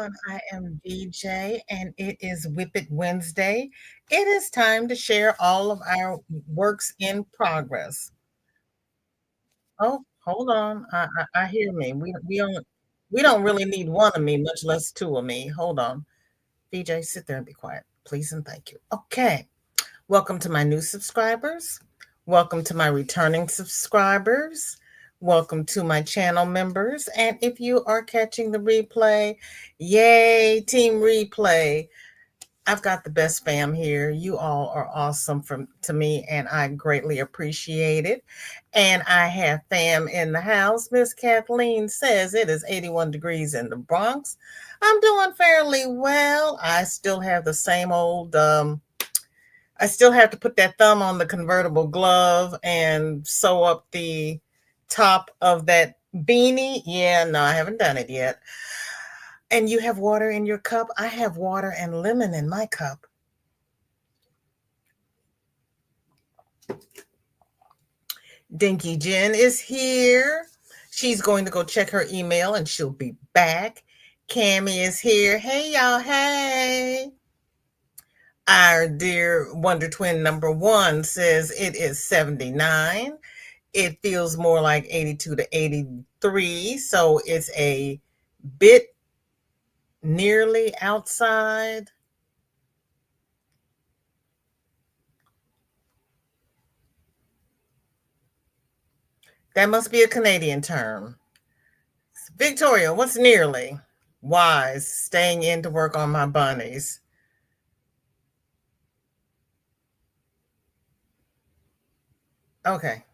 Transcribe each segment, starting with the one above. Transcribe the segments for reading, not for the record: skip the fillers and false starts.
everyone. I am VJ, and it is WIP It Wednesday. It is time to share all of our works in progress. Oh, hold on. I hear me. We don't really need one of me, much less two of me. Hold on. VJ, sit there and be quiet, please and thank you. Okay. Welcome to my new subscribers. Welcome to my returning subscribers. Welcome to my channel members. And if you are catching the replay, yay, Team Replay. I've got the best fam here. You all are awesome to me, and I greatly appreciate it. And I have fam in the house. Miss Kathleen says it is 81 degrees in the Bronx. I'm doing fairly well. I still have the same old I still have to put that thumb on the convertible glove and sew up the top of that beanie. Yeah, no, I haven't done it yet. And you have water in your cup? I have water and lemon in my cup. Dinky Jen is here. She's going to go check her email and she'll be back. Cammie is here. Hey, y'all. Hey. Our dear Wonder Twin number one says it is 79. It feels more like 82 to 83. So it's a bit nearly outside. That must be a Canadian term. Victoria, what's nearly? Wise, staying in to work on my bunnies. Okay.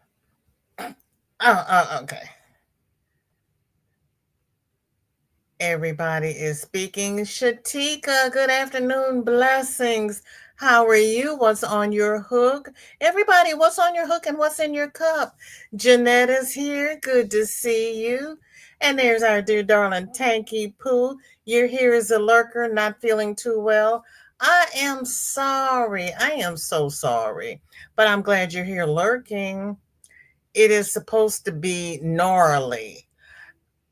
Okay. Everybody is speaking. Shatika, good afternoon. Blessings. How are you? What's on your hook? Everybody, what's on your hook and what's in your cup? Jeanette is here. Good to see you. And there's our dear darling Tanky Poo. You're here as a lurker, not feeling too well. I am sorry. I am so sorry. But I'm glad you're here lurking. It is supposed to be gnarly.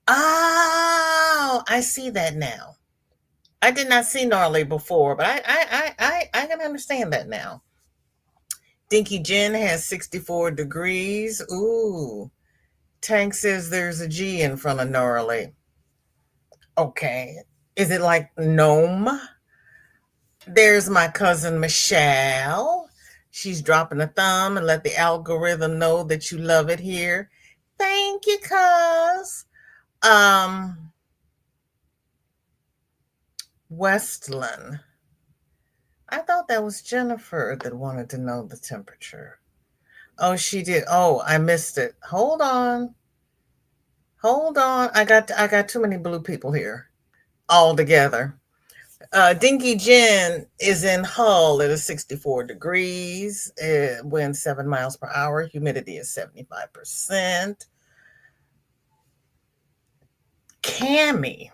Oh, I see that now. I did not see gnarly before, but I can understand that now. Dinky Jen has 64 degrees. Ooh. Tank says there's a G in front of gnarly. Okay. Is it like gnome? There's my cousin Michelle. She's dropping a thumb and let the algorithm know that you love it here. Thank you, cuz. Westland. I thought that was Jennifer that wanted to know the temperature. Oh, she did. Oh, I missed it. Hold on. Hold on. I got too many blue people here all together. Dinky Jen is in Hull. It is 64 degrees. Wind 7 miles per hour. Humidity is 75%. Cammie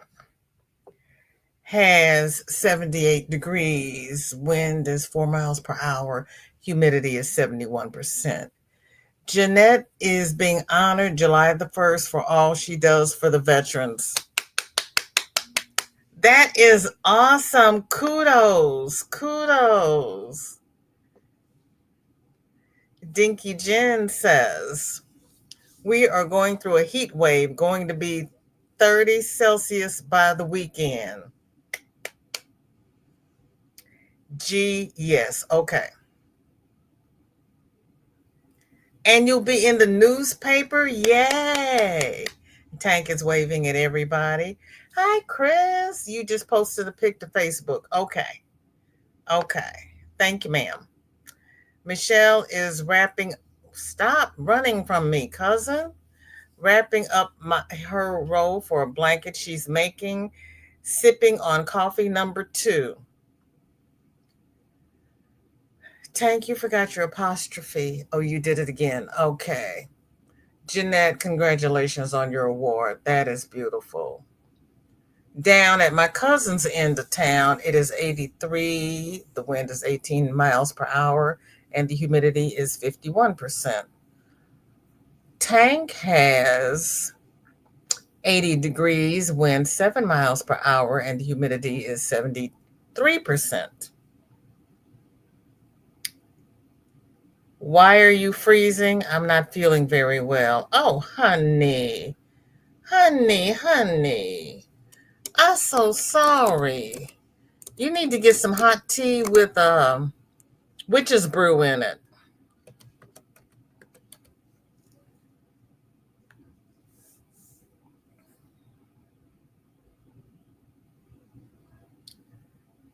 has 78 degrees. Wind is 4 miles per hour. Humidity is 71%. Jeanette is being honored July the 1st for all she does for the veterans. That is awesome. Kudos. Kudos. Dinky Jen says, we are going through a heat wave, going to be 30 Celsius by the weekend. G, yes. Okay. And you'll be in the newspaper? Yay. Tank is waving at everybody. Hi, Chris. You just posted a pic to Facebook. Okay. Okay. Thank you, ma'am. Michelle is wrapping. Stop running from me, cousin. Wrapping up her roll for a blanket she's making, sipping on coffee number 2. Tank, you forgot your apostrophe. Oh, you did it again. Okay. Jeanette, congratulations on your award. That is beautiful. Down at my cousin's end of town, it is 83. The wind is 18 miles per hour, and the humidity is 51%. Tank has 80 degrees, wind 7 miles per hour, and the humidity is 73%. Why are you freezing? I'm not feeling very well. Oh, honey, honey. I'm so sorry. You need to get some hot tea with witch's brew in it.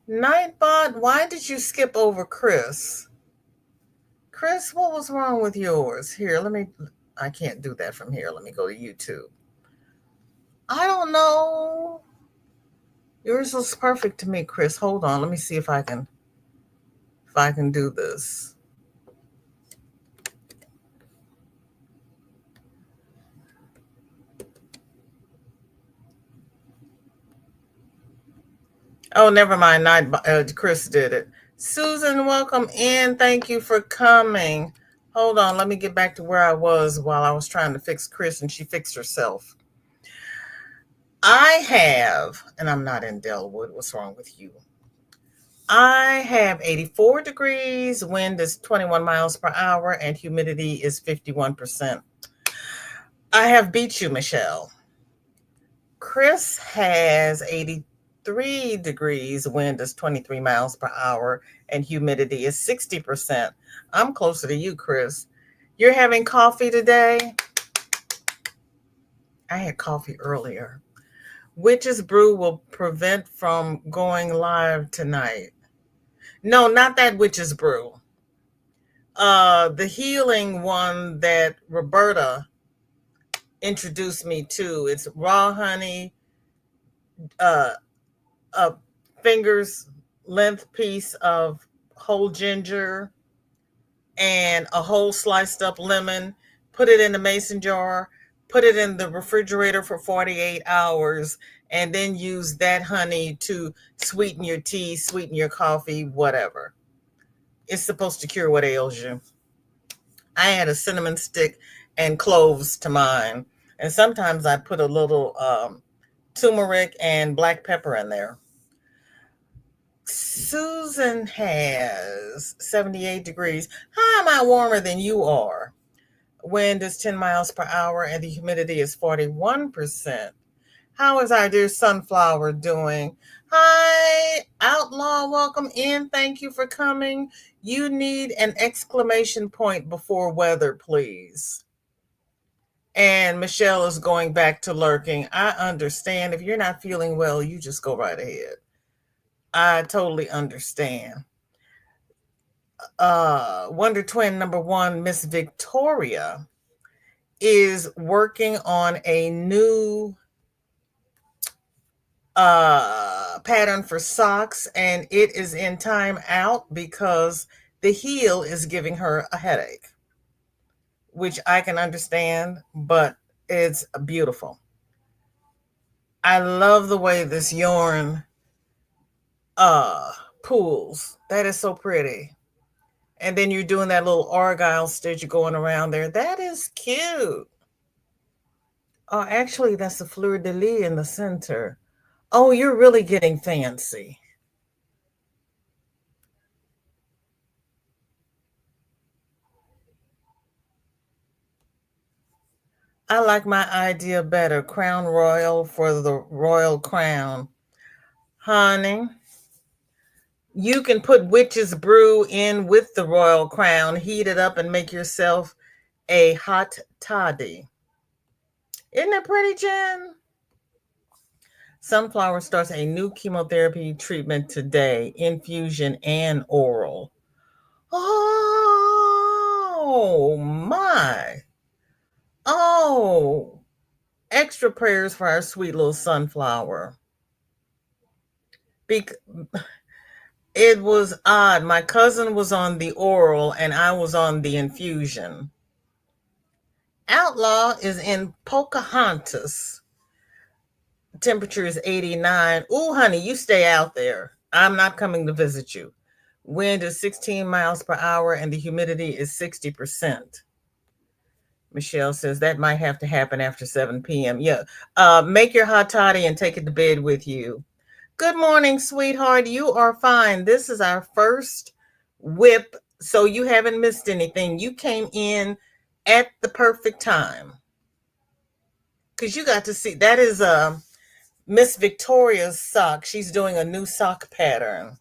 Nightbot, why did you skip over Chris? Chris, what was wrong with yours? Here, I can't do that from here. Let me go to YouTube. I don't know. Yours looks perfect to me, Chris. Hold on. Let me see if I can do this. Oh, never mind. Chris did it. Susan, welcome in. Thank you for coming. Hold on. Let me get back to where I was while I was trying to fix Chris and she fixed herself. I have, and I'm not in Delwood. What's wrong with you? I have 84 degrees, wind is 21 miles per hour, and humidity is 51%. I have beat you, Michelle. Chris has 83 degrees, wind is 23 miles per hour, and humidity is 60%. I'm closer to you, Chris. You're having coffee today? I had coffee earlier. Witch's brew will prevent from going live tonight. No, not that witch's brew. The healing one that Roberta introduced me to. It's raw honey, uh, a finger's length piece of whole ginger, and a whole sliced up lemon. Put it in the mason jar, put it in the refrigerator for 48 hours, and then use that honey to sweeten your tea, sweeten your coffee, whatever. It's supposed to cure what ails you. I had a cinnamon stick and cloves to mine. And sometimes I put a little turmeric and black pepper in there. Susan has 78 degrees. How am I warmer than you are? Wind is 10 miles per hour and the humidity is 41%. How is our dear sunflower doing? Hi, Outlaw, welcome in. Thank you for coming. You need an exclamation point before weather, please. And Michelle is going back to lurking. I understand. If you're not feeling well, you just go right ahead. I totally understand. Wonder Twin number one, Miss Victoria, is working on a new pattern for socks, and it is in time out because the heel is giving her a headache, which I can understand, but it's beautiful. I love the way this yarn pools. That is so pretty. And then you're doing that little argyle stitch going around there. That is cute. Oh, actually, that's the fleur de lis in the center. Oh, you're really getting fancy. I like my idea better. Crown Royal for the royal crown. Honey, you can put witch's brew in with the royal crown, heat it up, and make yourself a hot toddy. Isn't that pretty, Jen? Sunflower starts a new chemotherapy treatment today, infusion and oral. Oh, my. Oh, extra prayers for our sweet little sunflower. Bec- it was odd. My cousin was on the oral and I was on the infusion. Outlaw is in Pocahontas. Temperature is 89. Ooh, honey, you stay out there. I'm not coming to visit you. Wind is 16 miles per hour and the humidity is 60%. Michelle says that might have to happen after 7 p.m. Yeah. Make your hot toddy and take it to bed with you. Good morning, sweetheart. You are fine. This is our first whip, so you haven't missed anything. You came in at the perfect time because you got to see that is Miss Victoria's sock. She's doing a new sock pattern.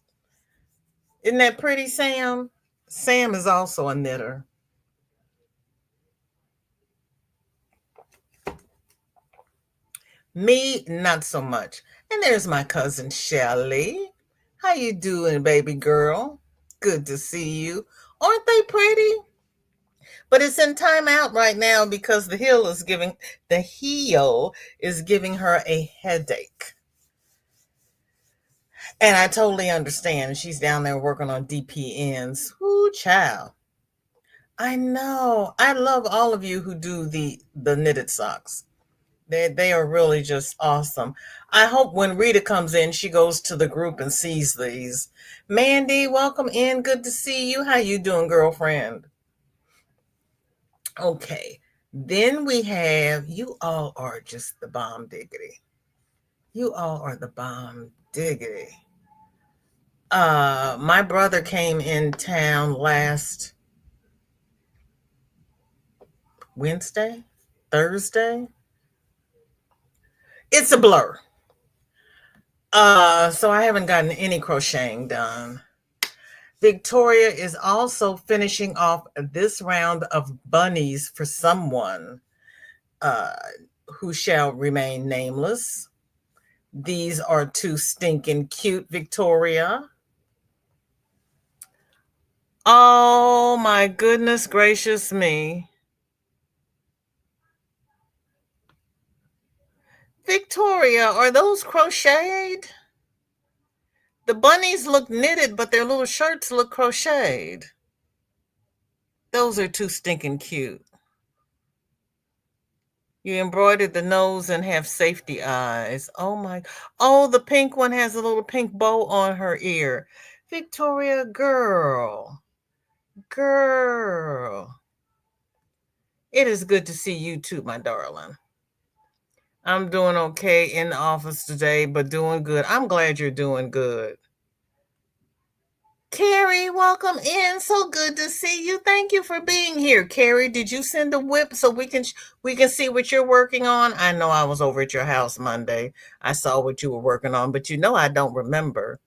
Isn't that pretty, Sam? Sam is also a knitter. Me, not so much. And there's my cousin Shelly. How you doing, baby girl? Good to see you. Aren't they pretty? But it's in timeout right now because the heel is giving her a headache. And I totally understand. She's down there working on DPNs. Ooh, child. I know. I love all of you who do the knitted socks. They are really just awesome. I hope when Rita comes in, she goes to the group and sees these. Mandy, welcome in. Good to see you. How you doing, girlfriend? Okay. Then we have you all are just the bomb diggity. You all are the bomb diggity. My brother came in town last Wednesday, Thursday. It's a blur. So I haven't gotten any crocheting done. Victoria is also finishing off this round of bunnies for someone uh, who shall remain nameless. These are too stinking cute, Victoria. Oh my goodness gracious me. Victoria, are those crocheted? The bunnies look knitted, but their little shirts look crocheted. Those are too stinking cute. You embroidered the nose and have safety eyes. Oh my. Oh, the pink one has a little pink bow on her ear. Victoria, girl. Girl. It is good to see you too, my darling. I'm doing okay in the office today, but doing good. I'm glad you're doing good. Carrie, welcome in. So good to see you. Thank you for being here. Carrie, did you send a whip so we can see what you're working on? I know I was over at your house Monday. I saw what you were working on, but I don't remember.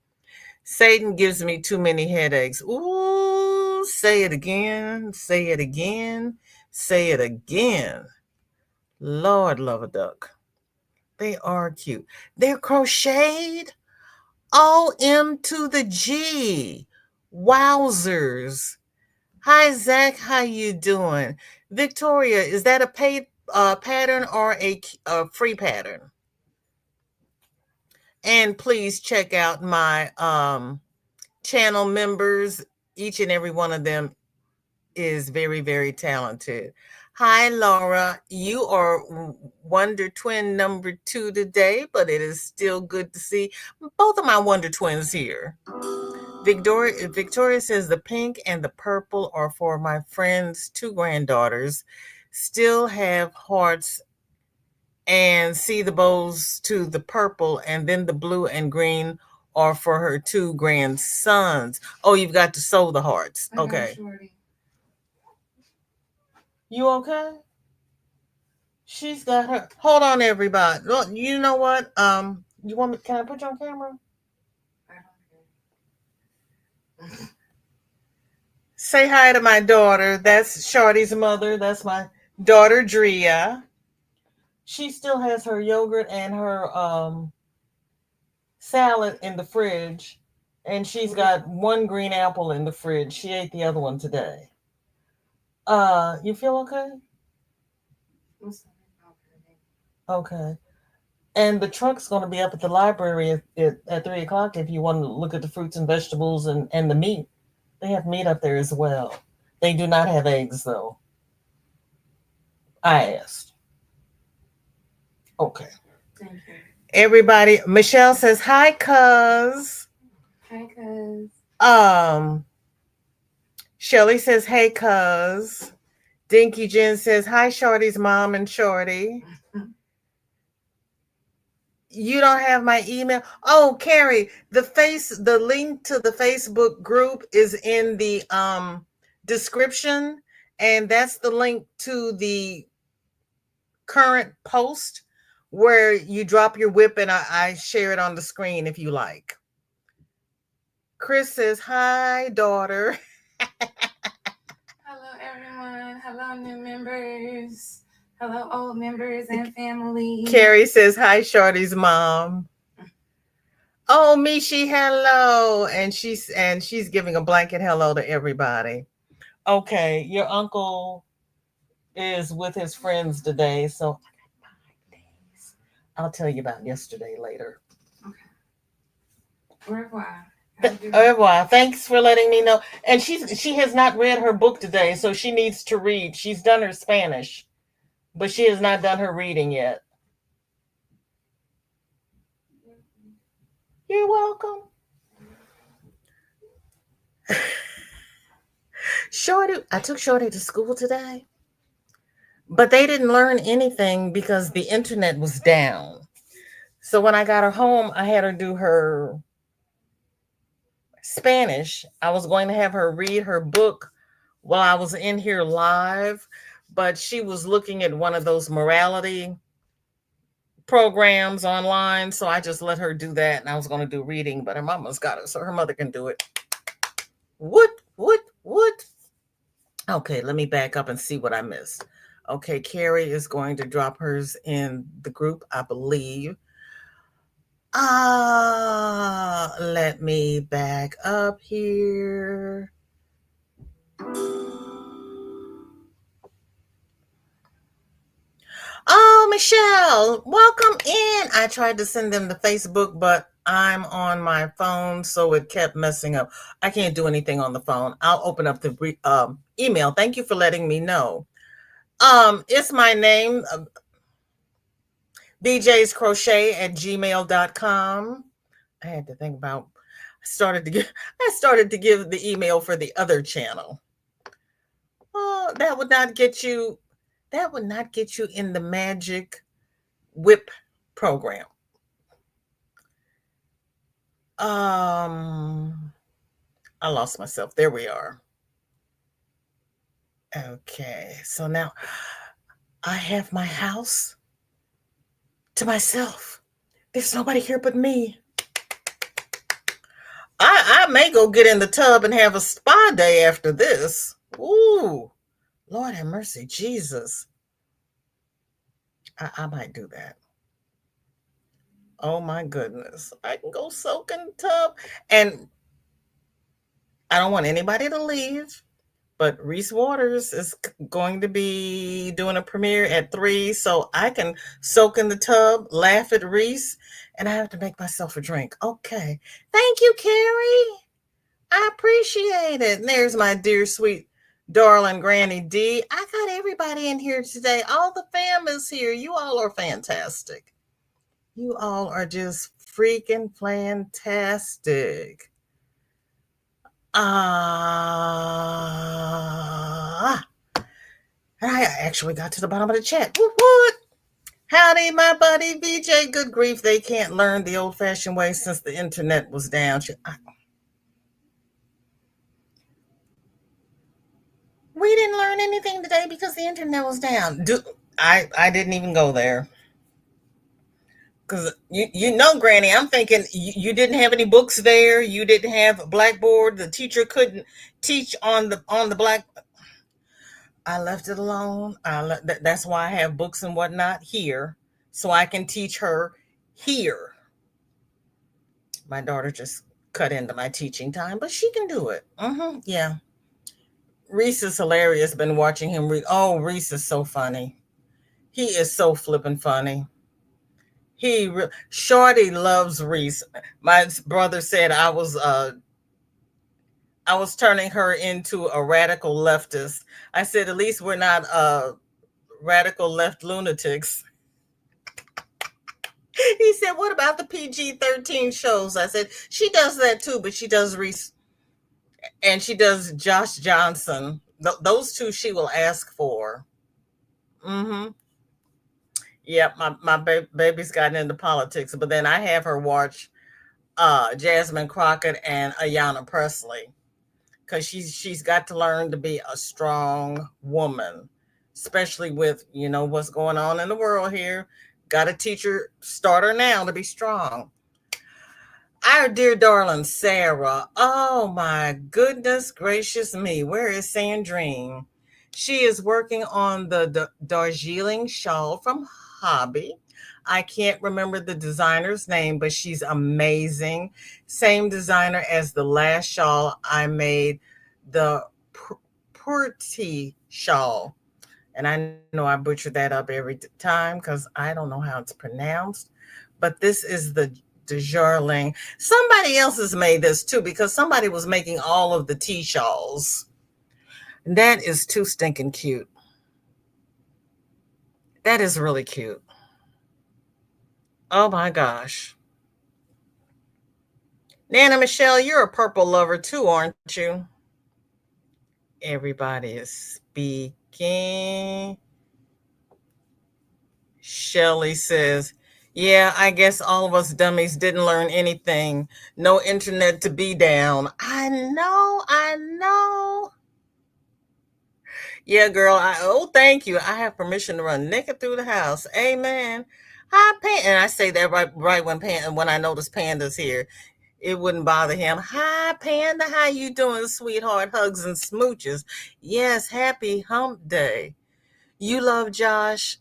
Satan gives me too many headaches. Ooh, say it again. Say it again. Say it again. Lord love a duck. They are cute. They're crocheted. OM to the G. Wowzers. Hi, Zach. How you doing? Victoria, is that a paid pattern or a free pattern? And please check out my channel members. Each and every one of them is very, very talented. Hi, Laura. You are Wonder Twin number 2 today, but it is still good to see both of my Wonder Twins here. Victoria says the pink and the purple are for my friend's 2 granddaughters. Still have hearts and see the bows to the purple, and then the blue and green are for her 2 grandsons. Oh, you've got to sew the hearts. Okay. You okay? She's got her. Hold on, everybody. Look, you know what? You want me? Can I put you on camera? Say hi to my daughter. That's Shardy's mother. That's my daughter, Drea. She still has her yogurt and her salad in the fridge, and she's got 1 green apple in the fridge. She ate the other one today. You feel okay? Okay. And the truck's going to be up at the library at 3 o'clock if you want to look at the fruits and vegetables and the meat. They have meat up there as well. They do not have eggs, though. I asked. Okay. Thank you. Everybody, Michelle says, hi, cuz. Hi, cuz. Shelly says, hey, cuz. Dinky Jen says, hi, Shorty's mom and Shorty. You don't have my email. Oh, Carrie, the link to the Facebook group is in the description, and that's the link to the current post where you drop your WIP, and I share it on the screen if you like. Chris says, hi, daughter. Hello, everyone. Hello, new members. Hello, old members and family. Carrie says, hi, Shorty's mom. Oh, Mishi, hello. And she's giving a blanket hello to everybody. Okay, your uncle is with his friends today, so I got 5 days. I'll tell you about yesterday later. Okay. Au revoir. Au revoir. Thanks for letting me know. And she has not read her book today, so she needs to read. She's done her Spanish, but she has not done her reading yet. You're welcome. Shorty, I took Shorty to school today, but they didn't learn anything because the internet was down. So when I got her home, I had her do her Spanish. I was going to have her read her book while I was in here live, but she was looking at one of those morality programs online. So I just let her do that, and I was going to do reading, but her mama's got it, so her mother can do it. What? Okay, let me back up and see what I missed. Okay, Carrie is going to drop hers in the group, I believe. Let me back up here. Oh, Michelle, welcome in. I tried to send them to Facebook, but I'm on my phone, so it kept messing up. I can't do anything on the phone. I'll open up the email. Thank you for letting me know. It's my name, bjscrochet@gmail.com. I had to think about. I started to give the email for the other channel. Oh, that would not get you. That would not get you in the magic WIP program. I lost myself. There we are. Okay, so now I have my house to myself. There's nobody here but me. I may go get in the tub and have a spa day after this. Ooh, Lord have mercy, Jesus. I might do that. Oh my goodness. I can go soak in the tub. And I don't want anybody to leave, but Reese Waters is going to be doing a premiere at 3, so I can soak in the tub, laugh at Reese, and I have to make myself a drink. Okay. Thank you, Carrie. I appreciate it. And there's my dear, sweet, darling Granny D. I got everybody in here today. All the fam is here. You all are fantastic. You all are just freaking fantastic. I actually got to the bottom of the chat. What? Howdy, my buddy VJ. Good grief, they can't learn the old-fashioned way since the internet was down. We didn't learn anything today because the internet was down. I didn't even go there. Because you know, Granny, I'm thinking you didn't have any books there. You didn't have a blackboard. The teacher couldn't teach on the black. I left it alone. That's why I have books and whatnot here, so I can teach her here. My daughter just cut into my teaching time, but she can do it. Yeah. Reese is hilarious. Been watching him read. Oh, Reese is so funny. He is so flippin' funny. Shorty loves Reese. My brother said I was turning her into a radical leftist. I said, at least we're not radical left lunatics. He said, what about the PG-13 shows? I said, she does that too, but she does Reese and she does Josh Johnson. Those two she will ask for. Mm-hmm. Yep, my baby's gotten into politics, but then I have her watch Jasmine Crockett and Ayanna Presley because she's got to learn to be a strong woman, especially with what's going on in the world here. Got to teach her, start her now to be strong. Our dear darling Sarah. Oh my goodness gracious me. Where is Sandrine? She is working on the Darjeeling shawl from Hobby. I can't remember the designer's name, but she's amazing. Same designer as the last shawl I made, the Purti shawl. And I know I butcher that up every time because I don't know how it's pronounced. But this is the Dejarling. Somebody else has made this too because somebody was making all of the tea shawls. That is too stinking cute. That is really cute. Oh my gosh. Nana Michelle, you're a purple lover too, aren't you? Everybody is speaking. Shelly says, yeah, I guess all of us dummies didn't learn anything. No internet to be down. I know, I know. Yeah, girl. Thank you. I have permission to run naked through the house. Amen. Hi, Panda. And I say that right when I notice Panda's here. It wouldn't bother him. Hi, Panda. How you doing, sweetheart? Hugs and smooches. Yes, happy hump day. You love Josh.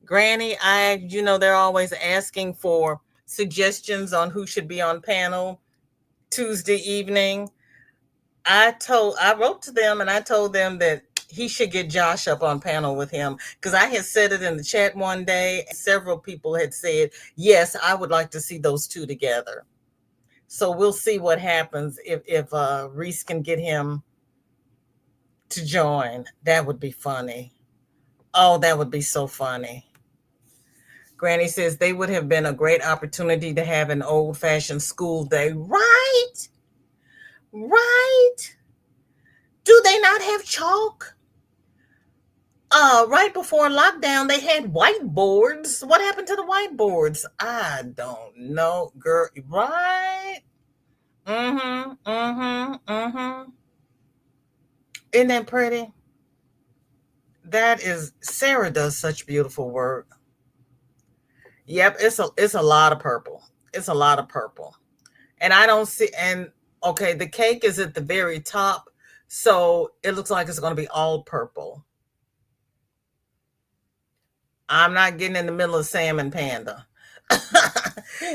Granny, they're always asking for suggestions on who should be on panel Tuesday evening. I wrote to them and I told them that he should get Josh up on panel with him because I had said it in the chat one day. Several people had said, yes, I would like to see those two together. So we'll see what happens if Reese can get him to join. That would be funny. Oh, that would be so funny. Granny says they would have been a great opportunity to have an old fashioned school day. Right? Right? Do they not have chalk? Right before lockdown, they had whiteboards. What happened to the whiteboards? I don't know, girl. Right? Mm-hmm. Mm-hmm. Mm-hmm. Isn't that pretty? That is Sarah does such beautiful work. Yep, it's a lot of purple. It's a lot of purple. And I don't see and okay, the cake is at the very top, so it looks like it's gonna be all purple. I'm not getting in the middle of Sam and Panda.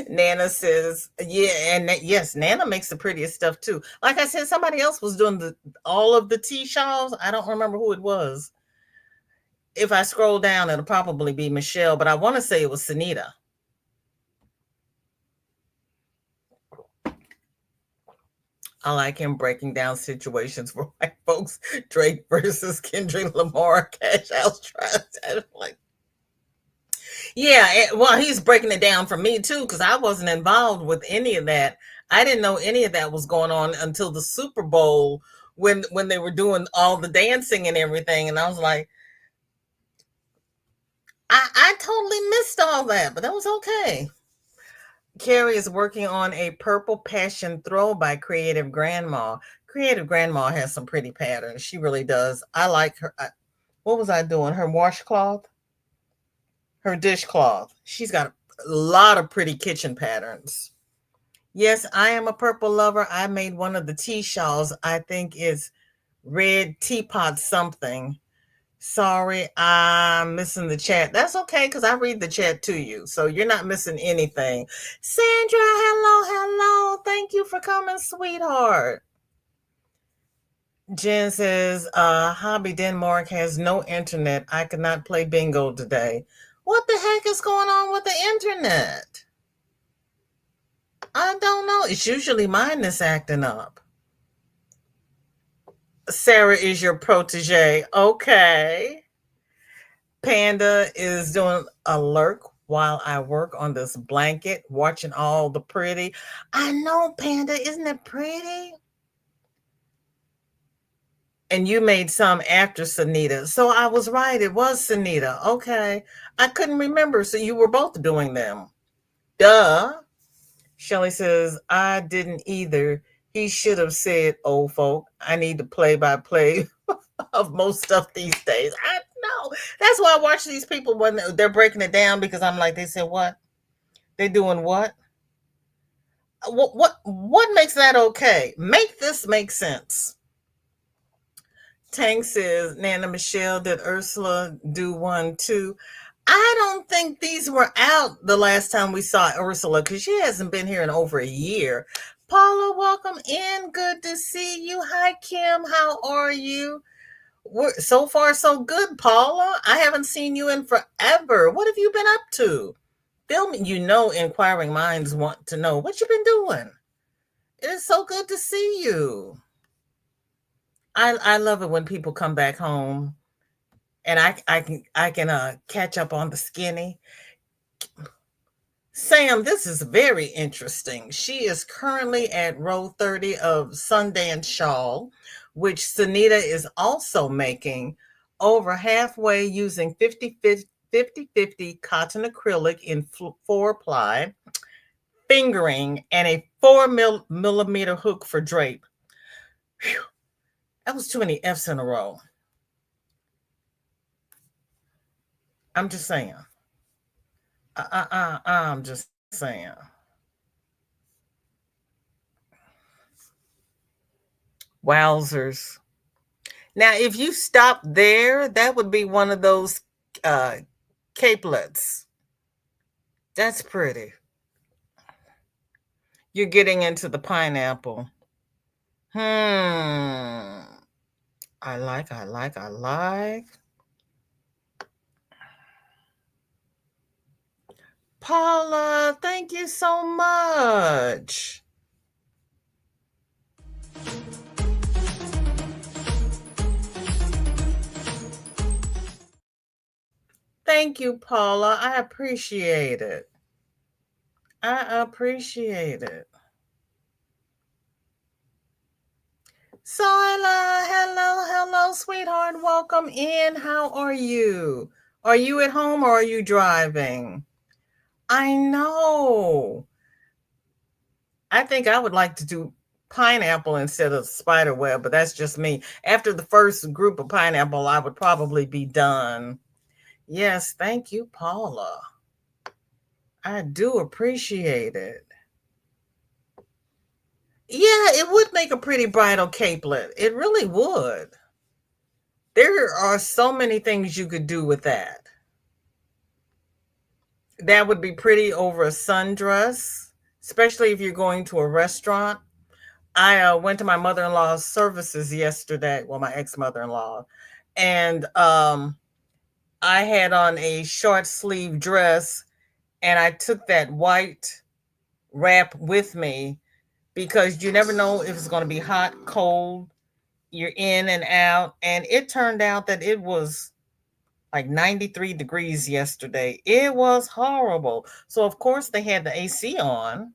Nana says, yeah, and yes, Nana makes the prettiest stuff too. Like I said, somebody else was doing all of the tea shawls. I don't remember who it was. If I scroll down, it'll probably be Michelle, but I want to say it was Sunita. I like him breaking down situations for white folks. Drake versus Kendrick Lamar, Cash House Tribe. Like, yeah, well, he's breaking it down for me too because I wasn't involved with any of that. I didn't know any of that was going on until the Super Bowl when they were doing all the dancing and everything, and I was like, I totally missed all that, but that was okay. Carrie is working on a purple passion throw by Creative Grandma. Creative Grandma has some pretty patterns. She really does. I like her. What was I doing? Her washcloth, her dishcloth. She's got a lot of pretty kitchen patterns. Yes, I am a purple lover. I made one of the tea shawls. I think it's red teapot something. Sorry, I'm missing the chat. That's okay because I read the chat to you. So you're not missing anything. Sandra, hello, hello. Thank you for coming, sweetheart. Jen says, Hobby Denmark has no internet. I could not play bingo today. What the heck is going on with the internet? I don't know. It's usually mine that's acting up. Sarah is your protege. Okay. Panda is doing a lurk while I work on this blanket, watching all the pretty. I know, Panda, isn't it pretty? And you made some after Sunita. So I was right. It was Sunita. Okay. I couldn't remember. So you were both doing them. Duh. Shelly says, I didn't either. He should have said, old folk, I need to play by play of most stuff these days. I know. That's why I watch these people when they're breaking it down because I'm like, they said what? They doing what? What makes that okay? Make this make sense. Tank says, Nana Michelle, did Ursula do one too? I don't think these were out the last time we saw Ursula because she hasn't been here in over a year. Paula, welcome in. Good to see you. Hi, Kim. How are you? We're so far so good, Paula. I haven't seen you in forever. What have you been up to? Bill, you know, inquiring minds want to know what you been doing. It is so good to see you. I love it when people come back home and I can catch up on the skinny. Sam, this is very interesting. She is currently at row 30 of Sundance Shawl, which Sunita is also making over halfway using 50 cotton acrylic in 4-ply, fingering, and a 4 millimeter hook for drape. Whew, that was too many F's in a row. I'm just saying. I'm just saying. Wowzers. Now, if you stop there, that would be one of those uh, capelets. That's pretty. You're getting into the pineapple. I like. Paula, thank you so much. Thank you, Paula. I appreciate it. I appreciate it. Soila, hello, sweetheart. Welcome in. How are you? Are you at home or are you driving? I know. I think I would like to do pineapple instead of spider web, but that's just me. After the first group of pineapple, I would probably be done. Yes, thank you, Paula. I do appreciate it. Yeah, it would make a pretty bridal capelet. It really would. There are so many things you could do with that. That would be pretty over a sundress, especially if you're going to a restaurant. I went to my mother-in-law's services yesterday. Well, my ex-mother-in-law, and I had on a short sleeve dress, and I took that white wrap with me because you never know if it's going to be hot, cold. You're in and out, and it turned out that it was like 93 degrees yesterday. It was horrible. So of course they had the AC on.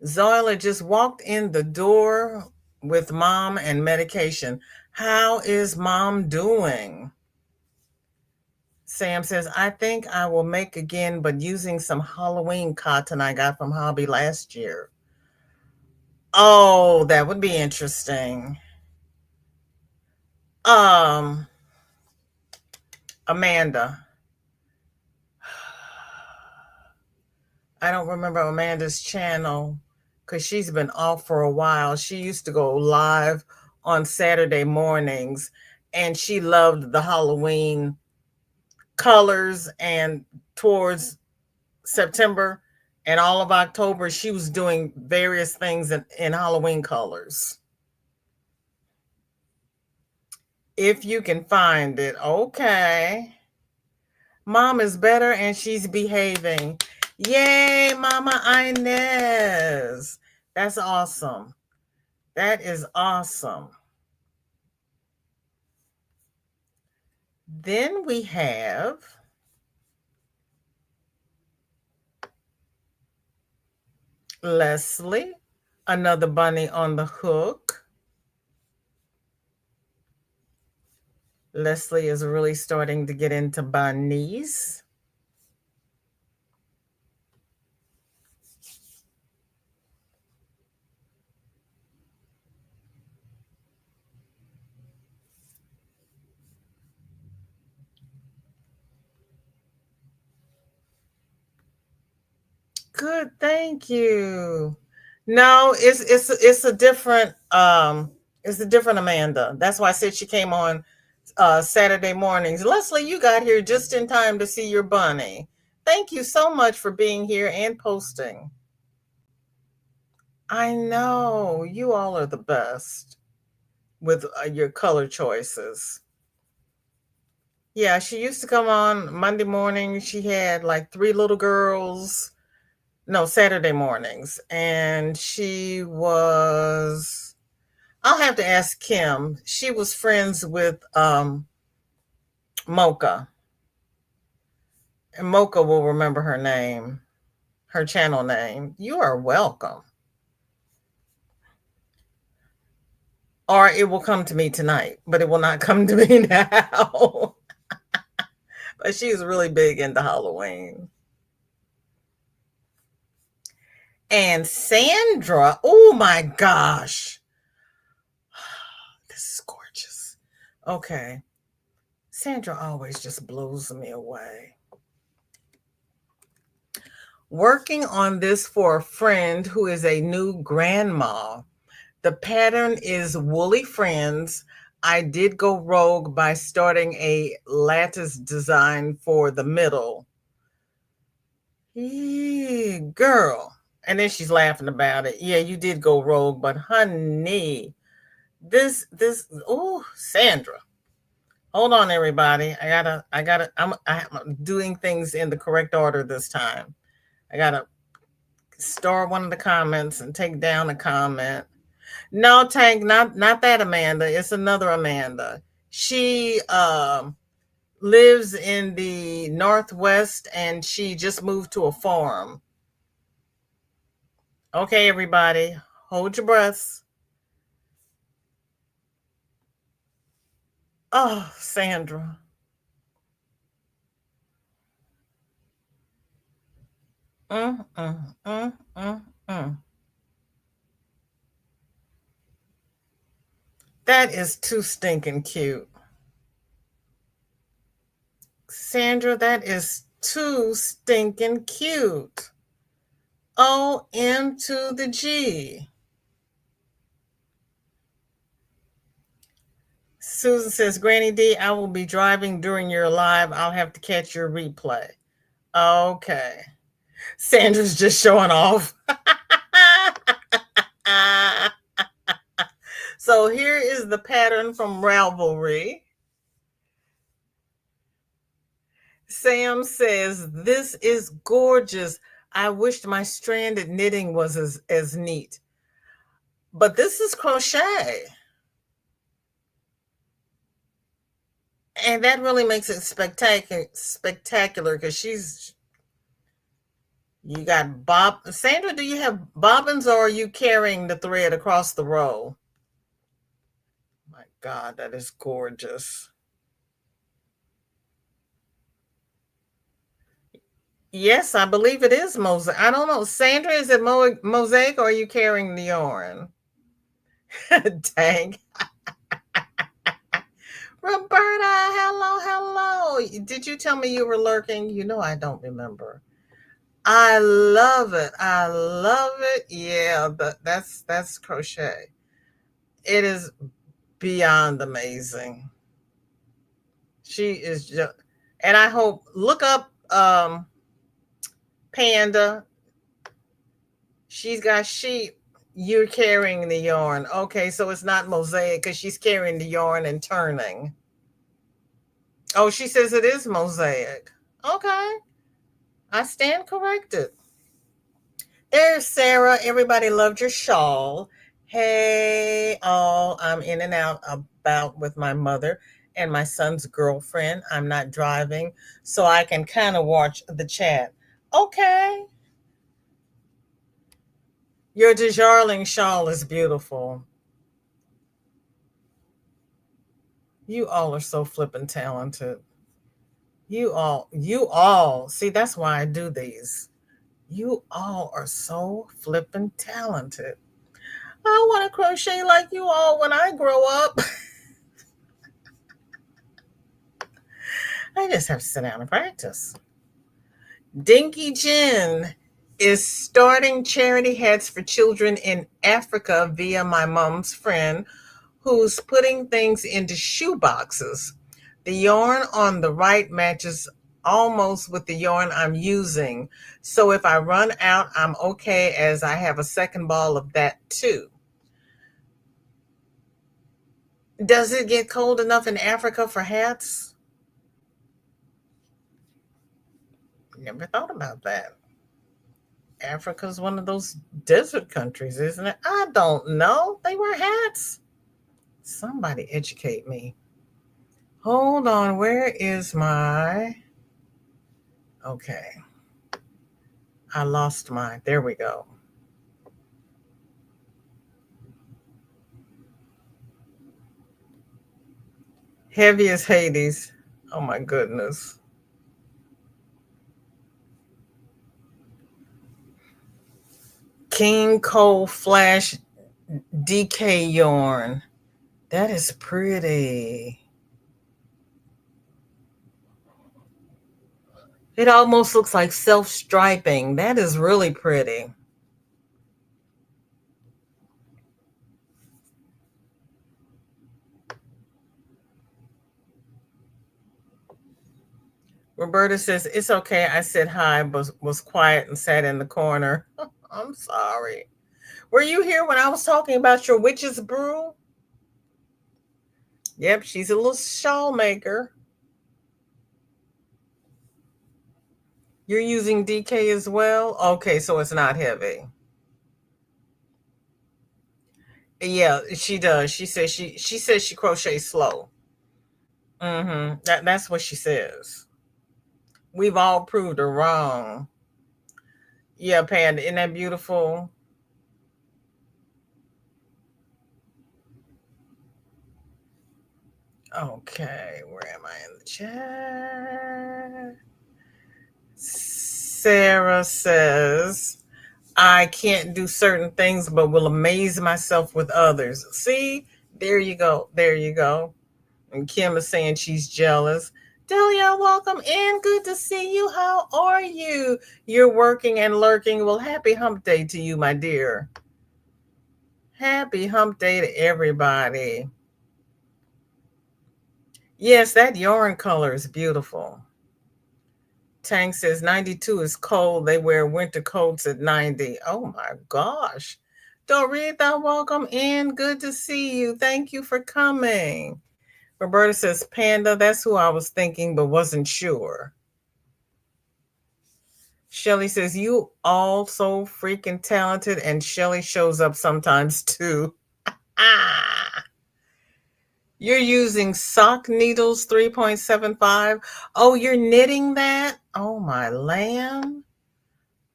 Zoila just walked in the door with mom and medication. How is mom doing? Sam says, I think I will make again, but using some Halloween cotton I got from Hobby last year. Oh, that would be interesting. Um, Amanda. I don't remember Amanda's channel because she's been off for a while. She used to go live on Saturday mornings and she loved the Halloween colors. And towards September and all of October, she was doing various things in Halloween colors. If you can find it, okay. Mom is better and she's behaving. Yay, Mama Inez. That's awesome. That is awesome. Then we have Leslie, another bunny on the hook. Leslie is really starting to get into bunnies. Good, thank you. No, it's a different it's a different Amanda. That's why I said she came on Saturday mornings. Leslie, you got here just in time to see your bunny. Thank you so much for being here and posting. I know you all are the best with your color choices. Yeah, she used to come on Monday morning. She had like three little girls. No, Saturday mornings. And she was, I'll have to ask Kim. She was friends with Mocha. And Mocha will remember her name, her channel name. You are welcome. Or it will come to me tonight, but it will not come to me now. But she's really big into Halloween. And Sandra, oh my gosh. This is gorgeous. Okay. Sandra always just blows me away. Working on this for a friend who is a new grandma. The pattern is woolly friends. I did go rogue by starting a lattice design for the middle. Girl. And then she's laughing about it. Yeah, you did go rogue, but honey, oh, Sandra. Hold on, everybody. I'm doing things in the correct order this time. I gotta star one of the comments and take down a comment. No, Tank, not that Amanda. It's another Amanda. She lives in the Northwest and she just moved to a farm. Okay, everybody, hold your breaths. Oh, Sandra. Mm, mm, mm, mm, mm. That is too stinking cute. Sandra, that is too stinking cute. OM to the G. Susan says, Granny D, I will be driving during your live. I'll have to catch your replay. Okay. Sandra's just showing off. So here is the pattern from Ravelry. Sam says, this is gorgeous. I wished my stranded knitting was as neat. But this is crochet. And that really makes it spectacular because you got Sandra, do you have bobbins or are you carrying the thread across the row? My God, that is gorgeous. Yes, I believe it is mosaic. I don't know. Sandra, is it mosaic or are you carrying the yarn? Dang. Roberta, hello. Did you tell me you were lurking? You know I don't remember. I love it. I love it. Yeah, that's crochet. It is beyond amazing. She is just, and I hope look up Panda. She's got sheep. You're carrying the yarn. Okay, so it's not mosaic because she's carrying the yarn and turning. Oh, she says it is mosaic. Okay, I stand corrected. There's Sarah. Everybody loved your shawl. Hey, all. I'm in and out about with my mother and my son's girlfriend. I'm not driving, so I can kind of watch the chat. Okay. Your Desjarling shawl is beautiful. You all are so flippin' talented. You all. See, that's why I do these. You all are so flippin' talented. I want to crochet like you all when I grow up. I just have to sit down and practice. Dinky Jen is starting charity hats for children in Africa via my mom's friend who's putting things into shoe boxes. The yarn on the right matches almost with the yarn I'm using. So if I run out, I'm okay as I have a second ball of that too. Does it get cold enough in Africa for hats? Never thought about that. Africa's one of those desert countries, isn't it? I don't know. They wear hats. Somebody educate me. Hold on. Where is my. Okay. I lost mine. There we go. Heavy as Hades. Oh my goodness. King Cole Flash DK yarn. That is pretty. It almost looks like self striping. That is really pretty. Roberta says, it's okay. I said hi, but was quiet and sat in the corner. I'm sorry. Were you here when I was talking about your witch's brew? Yep, she's a little shawl maker. You're using DK as well? Okay, so it's not heavy. Yeah, she does. She says she crochets slow. That's what she says. We've all proved her wrong. Yeah, Panda, isn't that beautiful? Okay, where am I in the chat? Sarah says, I can't do certain things, but will amaze myself with others. See, there you go. There you go. And Kim is saying she's jealous. Delia, welcome in. Good to see you. How are you? You're working and lurking. Well, happy hump day to you, my dear. Happy hump day to everybody. Yes, that yarn color is beautiful. Tank says 92 is cold. They wear winter coats at 90. Oh my gosh. Dorita, welcome in. Good to see you. Thank you for coming. Roberta says Panda. That's who I was thinking, but wasn't sure. Shelly says, you all so freaking talented. And Shelly shows up sometimes too. Ah. You're using sock needles 3.75. Oh, you're knitting that? Oh, my land.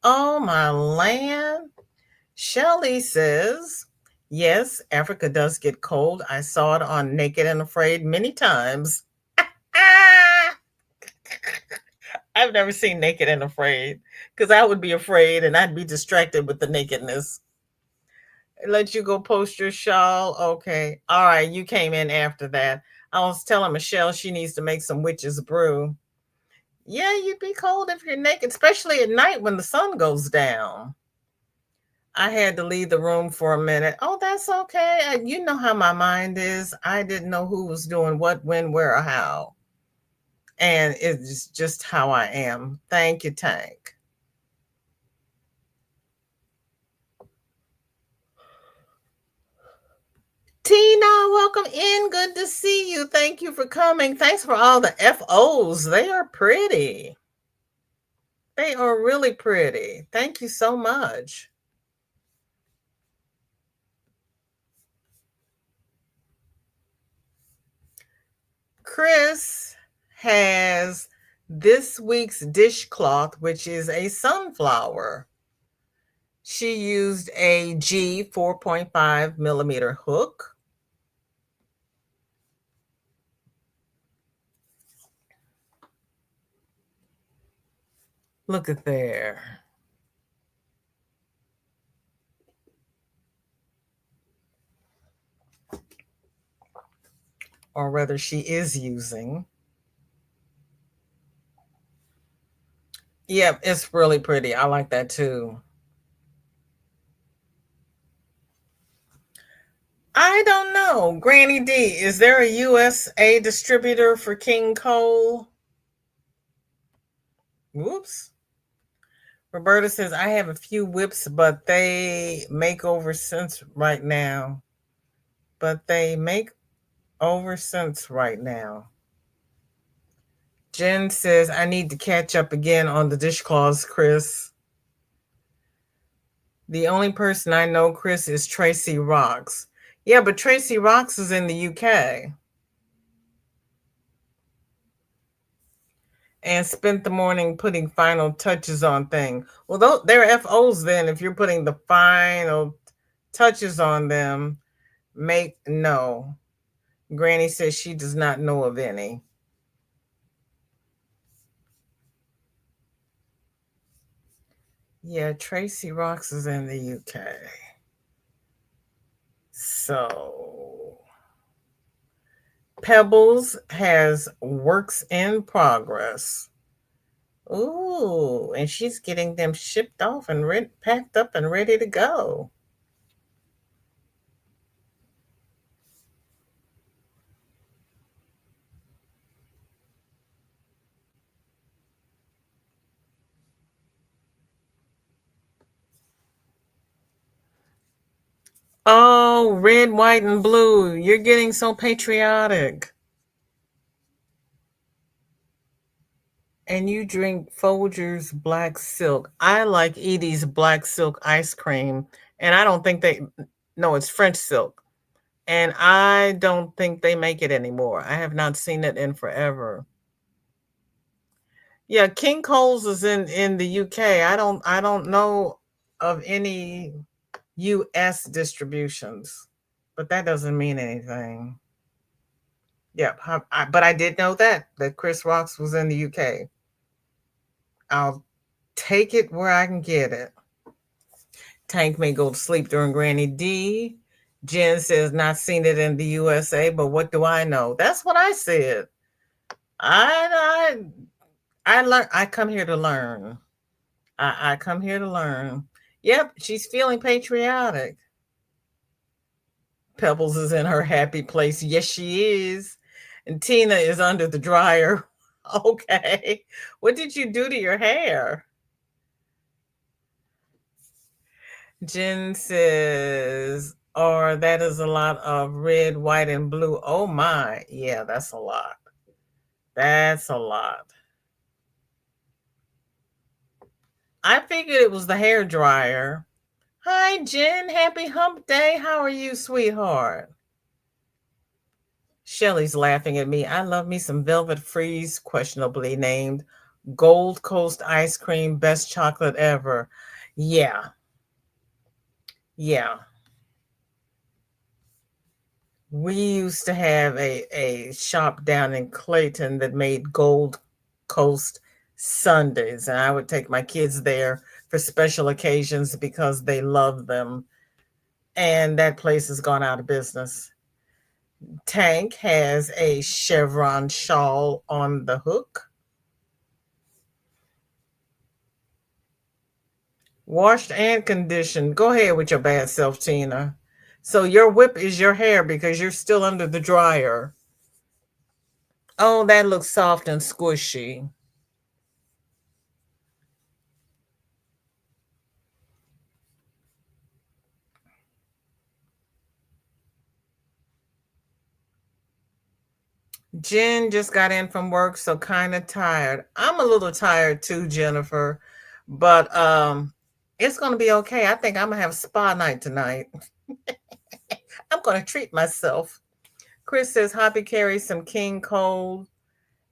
Oh, my land. Shelley says, yes, Africa does get cold. I saw it on Naked and Afraid many times. Ah! I've never seen Naked and Afraid because I would be afraid and I'd be distracted with the nakedness. Let you go post your shawl. Okay. All right. You came in after that. I was telling Michelle she needs to make some witch's brew. Yeah, you'd be cold if you're naked, especially at night when the sun goes down. I had to leave the room for a minute. Oh, that's okay. You know how my mind is. I didn't know who was doing what, when, where, or how. And it's just how I am. Thank you, Tank. Tina, welcome in. Good to see you. Thank you for coming. Thanks for all the FOs. They are pretty. They are really pretty. Thank you so much. Chris has this week's dishcloth, which is a sunflower. She used a G 4.5 millimeter hook. Look at there. Or rather, she is using. Yep, it's really pretty. I like that too. I don't know. Granny D, is there a USA distributor for King Cole? Whoops. Roberta says, I have a few whips, but they make over cents right now. But they make over cents right now. Jen says, I need to catch up again on the dishcloths, Chris. The only person I know, Chris, is Tracy Rocks. Yeah, but Tracy Rocks is in the UK and spent the morning putting final touches on things. Well, they're FOs then. If you're putting the final touches on them, make no. Granny says she does not know of any. Yeah, Tracy Rocks is in the UK. So Pebbles has works in progress. Ooh, and she's getting them shipped off and packed up and ready to go. Oh, red, white, and blue. You're getting so patriotic. And you drink Folger's black silk. I like Edie's black silk ice cream. And I don't think no, it's French silk. And I don't think they make it anymore. I have not seen it in forever. Yeah, King Cole's is in the UK. I don't know of any US distributions, but that doesn't mean anything. Yeah, but I did know that Chris Rocks was in the UK. I'll take it where I can get it. Tank may go to sleep during Granny D. Jen says not seen it in the USA, but what do I know? That's what I said. I learn. I come here to learn. I come here to learn. Yep, she's feeling patriotic. Pebbles is in her happy place. Yes, she is. And Tina is under the dryer. Okay. What did you do to your hair? Jen says, or that is a lot of red, white, and blue. Oh my. Yeah, that's a lot. That's a lot. I figured it was the hair dryer. Hi, Jen. Happy hump day. How are you, sweetheart? Shelly's laughing at me. I love me some Velvet Freeze, questionably named Gold Coast ice cream, best chocolate ever. Yeah, yeah. We used to have a shop down in Clayton that made Gold Coast sundaes, and I would take my kids there for special occasions because they love them. And that place has gone out of business. Tank has a chevron shawl on the hook. Washed and conditioned. Go ahead with your bad self, Tina. So your whip is your hair because you're still under the dryer. Oh, that looks soft and squishy. Jen just got in from work, so kind of tired. I'm a little tired too, Jennifer, but it's gonna be okay. I think I'm gonna have a spa night tonight. I'm gonna treat myself. Chris says Hobby carries some King Cole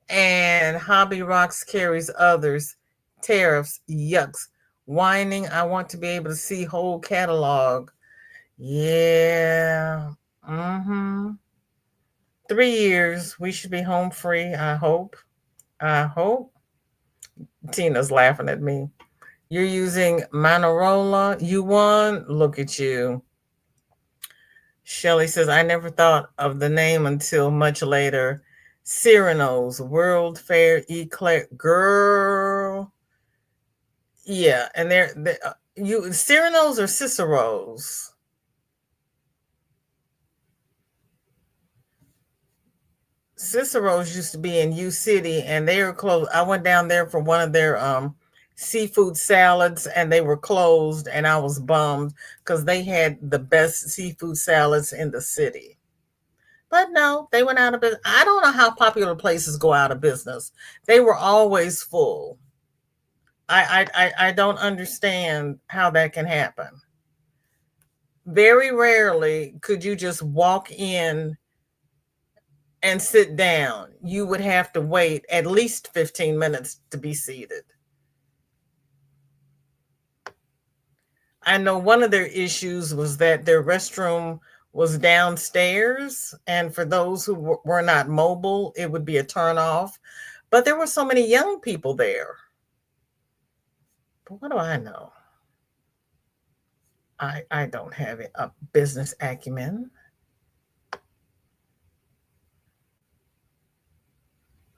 and Hobby Rocks carries others. Tariffs, yucks. Whining, I want to be able to see whole catalog. Yeah. Mm-hmm. 3 years. We should be home free, I hope. I hope. Tina's laughing at me. You're using Manarola. You won. Look at you. Shelley says, I never thought of the name until much later. Cyrano's World Fair Eclair. Girl. Yeah. And you Cyrano's or Cicero's? Cicero's used to be in U City and they were closed. I went down there for one of their seafood salads and they were closed and I was bummed because they had the best seafood salads in the city. But no, they went out of business. I don't know how popular places go out of business. They were always full. I don't understand how that can happen. Very rarely could you just walk in and sit down. You would have to wait at least 15 minutes to be seated. I know one of their issues was that their restroom was downstairs, and for those who were not mobile, it would be a turn off. But there were so many young people there. But what do I know? I don't have a business acumen.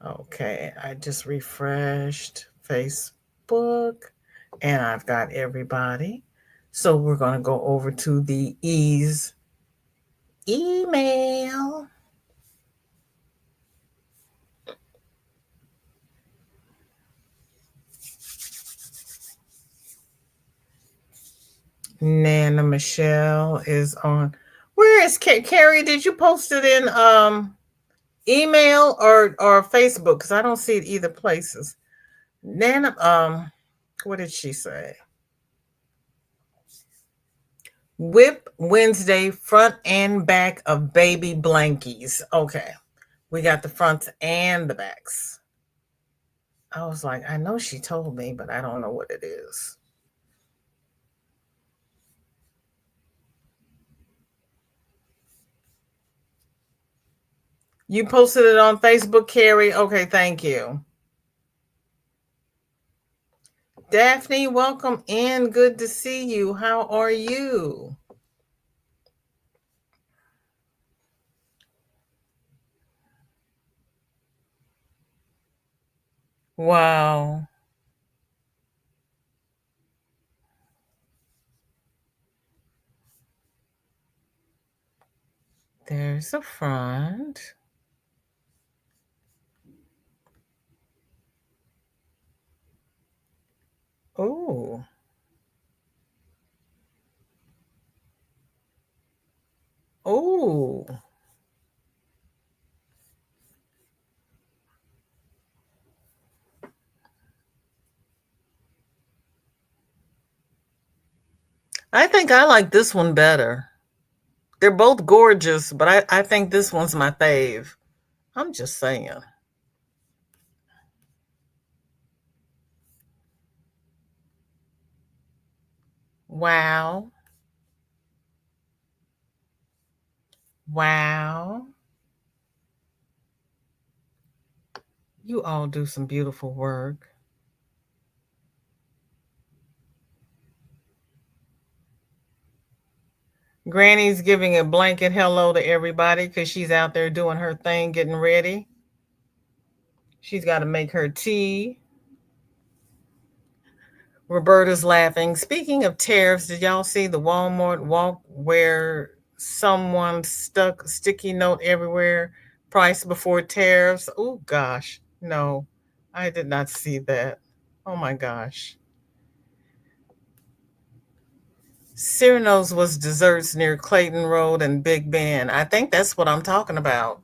Okay, I just refreshed Facebook and I've got everybody. So we're going to go over to the Ease email. Nana Michelle is on. Where is Carrie? Did you post it in email or Facebook? Because I don't see it either places. Nana, what did she say? WIP Wednesday front and back of baby blankies. Okay. We got the fronts and the backs. I was like, I know she told me, but I don't know what it is. You posted it on Facebook, Carrie? Okay, thank you. Daphne, welcome in. Good to see you. How are you? Wow. There's a front. Oh. Oh. I think I like this one better. They're both gorgeous, but I think this one's my fave. I'm just saying. Wow. Wow. You all do some beautiful work. Granny's giving a blanket hello to everybody because she's out there doing her thing, getting ready. She's got to make her tea. Roberta's laughing. Speaking of tariffs, did y'all see the Walmart walk where someone stuck a sticky note everywhere? Price before tariffs. Oh gosh, no, I did not see that. Oh my gosh. Cyrano's was desserts near Clayton Road and Big Bend. I think that's what I'm talking about.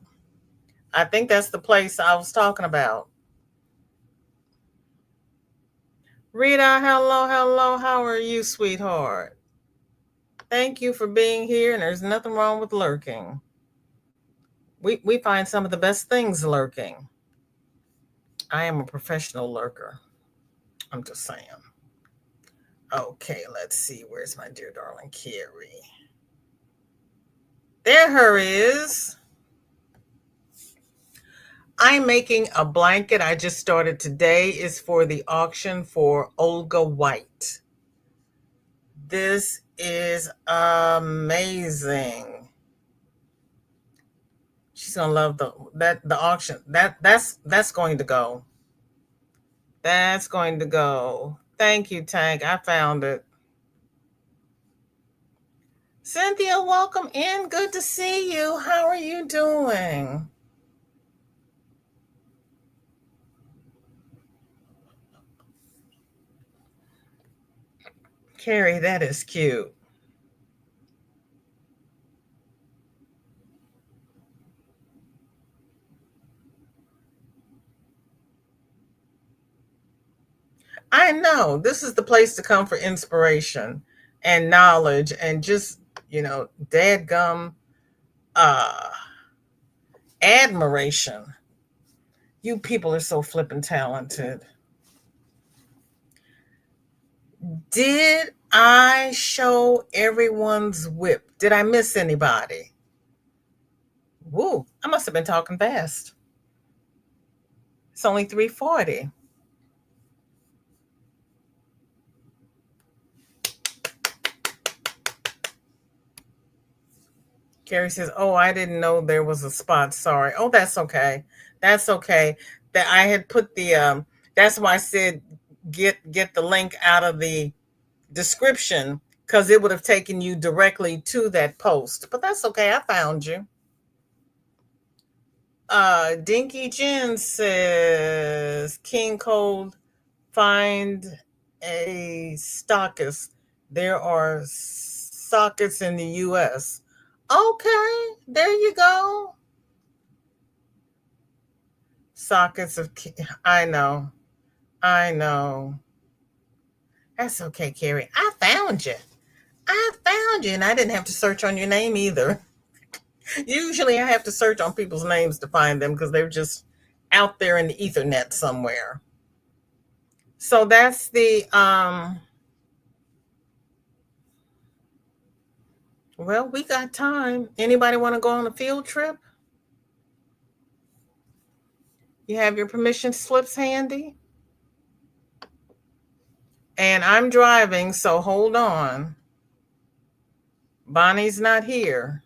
I think that's the place I was talking about. Rita, hello, hello. How are you, sweetheart? Thank you for being here, and there's nothing wrong with lurking. We find some of the best things lurking. I am a professional lurker. I'm just saying. Okay, let's see. Where's my dear darling Carrie? There her is. I'm making a blanket. I just started today. Is for the auction for Olga White. This is amazing. She's gonna love the auction. That's going to go. That's going to go. Thank you, Tank. I found it. Cynthia, welcome in. Good to see you. How are you doing? Carrie, that is cute. I know this is the place to come for inspiration and knowledge and just, dadgum uh admiration. You people are so flippin' talented. Did I show everyone's whip? Did I miss anybody? Woo, I must have been talking fast. It's only 3:40. Carrie says, "Oh, I didn't know there was a spot. Sorry." Oh, that's okay. That's okay. That I had put the that's why I said get the link out of the description because it would have taken you directly to that post. But that's okay. I found you. Dinky Jen says King Cold find a stockist. There are sockets in the US. Okay, there you go. Sockets of I know. I know. That's okay, Carrie. I found you. I found you and I didn't have to search on your name either. Usually I have to search on people's names to find them because they're just out there in the ethernet somewhere. So that's the well, we got time. Anybody want to go on a field trip? You have your permission slips handy? And I'm driving, so hold on. Bonnie's not here.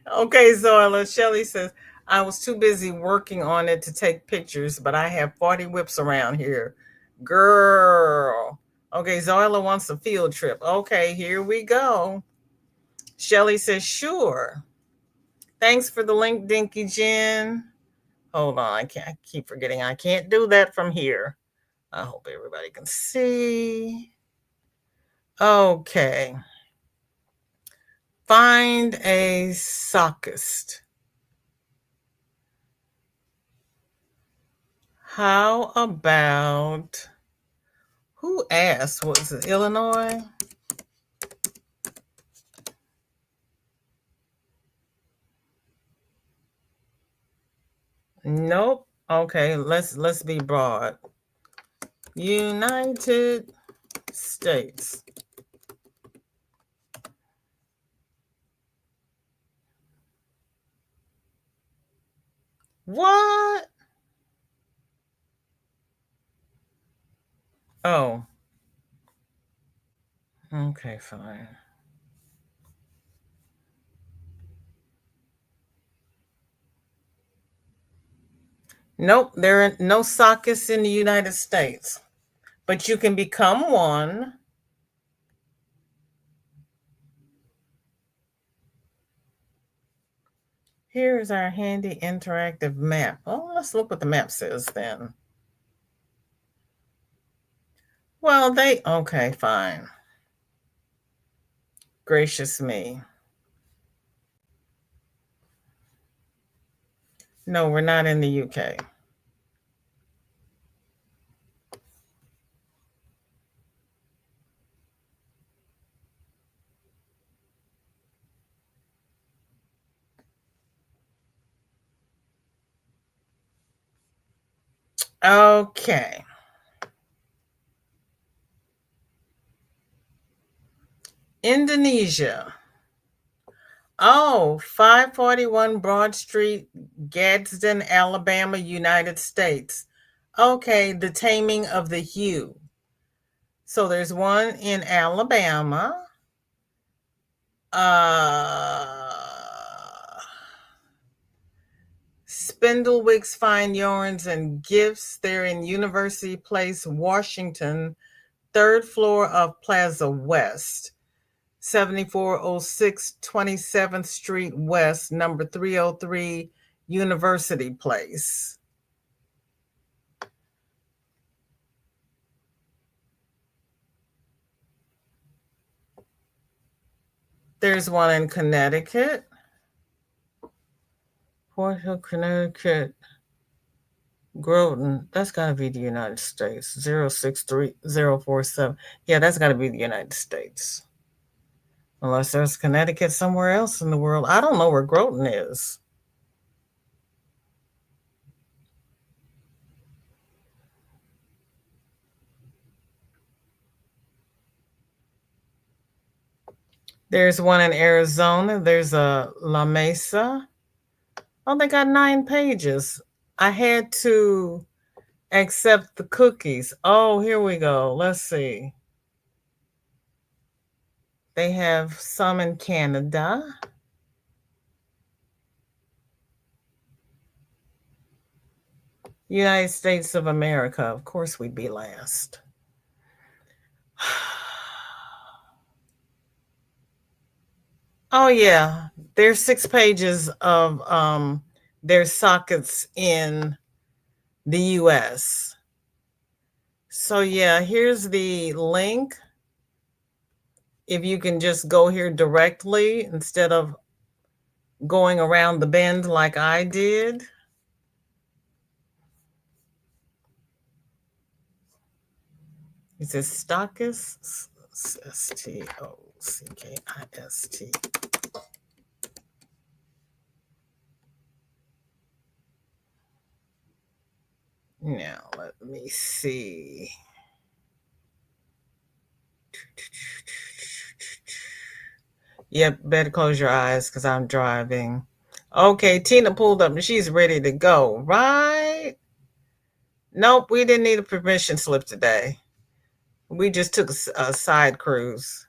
Okay, Zoila. Shelly says, I was too busy working on it to take pictures, but I have 40 whips around here. Girl. Okay, Zoila wants a field trip. Okay, here we go. Shelly says, sure. Thanks for the link, Dinky Jen. Hold on, I keep forgetting I can't do that from here. I hope everybody can see. Okay. Find a sockist. How about who asked? Was it Illinois? Nope. Okay, let's be broad. United States. What? Oh. Okay, fine. Nope, there are no sockists in the United States, but you can become one. Here's our handy interactive map. Oh, let's look what the map says then. Well, okay, fine. Gracious me. No, we're not in the UK. Okay. Indonesia. Oh, 541 Broad Street, Gadsden, Alabama, United States. Okay, The Taming of the Hue. So there's one in Alabama. Spindlewick's Fine Yarns and Gifts. They're in University Place, Washington, third floor of Plaza West. 7406 27th Street West, number 303, University Place. There's one in Connecticut. Fort Hill, Connecticut. Groton. That's got to be the United States. 063047. Yeah, that's got to be the United States. Unless there's Connecticut somewhere else in the world. I don't know where Groton is. There's one in Arizona. There's a La Mesa. Oh, they got 9 pages. I had to accept the cookies. Oh, here we go. Let's see. They have some in Canada. United States of America. Of course, we'd be last. Oh, yeah. There's 6 pages of their sockets in the US. So, yeah, here's the link. If you can just go here directly instead of going around the bend like I did. It says Stockist, Stockist. Now, let me see. Yep, better close your eyes because I'm driving. Okay, Tina pulled up and she's ready to go, right? Nope, we didn't need a permission slip today. We just took a side cruise.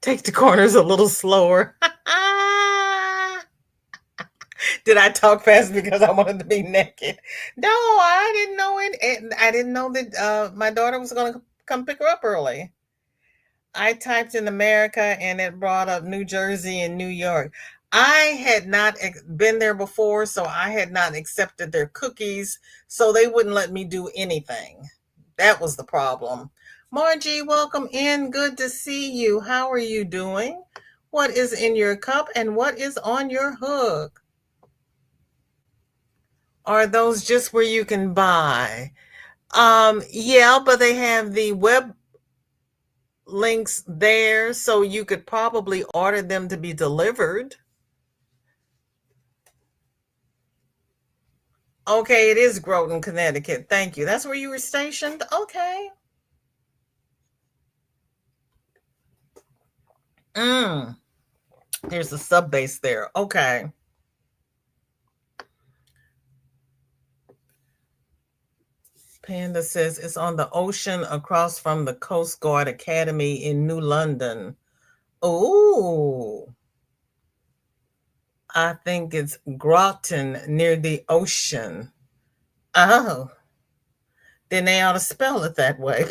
Take the corners a little slower. Did I talk fast because I wanted to be naked? No, I didn't know it. I didn't know that my daughter was going to come pick her up early. I typed in America and it brought up New Jersey and New York. I had not been there before, so I had not accepted their cookies, so they wouldn't let me do anything. That was the problem. Margie, welcome in. Good to see you. How are you doing? What is in your cup and what is on your hook? Are those just where you can buy? Yeah, but they have the web links there, so you could probably order them to be delivered. Okay, it is Groton, Connecticut. Thank you. That's where you were stationed? Okay. There's a sub base there. Okay. Panda says it's on the ocean across from the Coast Guard Academy in New London. Oh, I think it's Groton near the ocean. Oh, then they ought to spell it that way.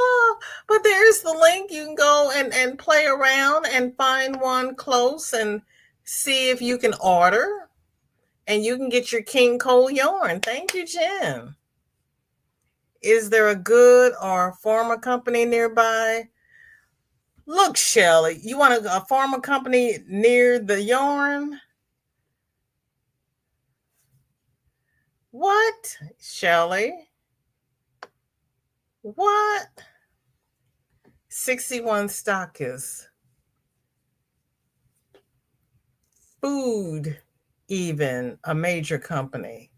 Oh, but there's the link. You can go and play around and find one close and see if you can order. And you can get your King Cole yarn. Thank you, Jen. Is there a good or pharma company nearby? Look, Shelly, you want a pharma company near the yarn? What, Shelly? What? 61 Stockist. food, even a major company.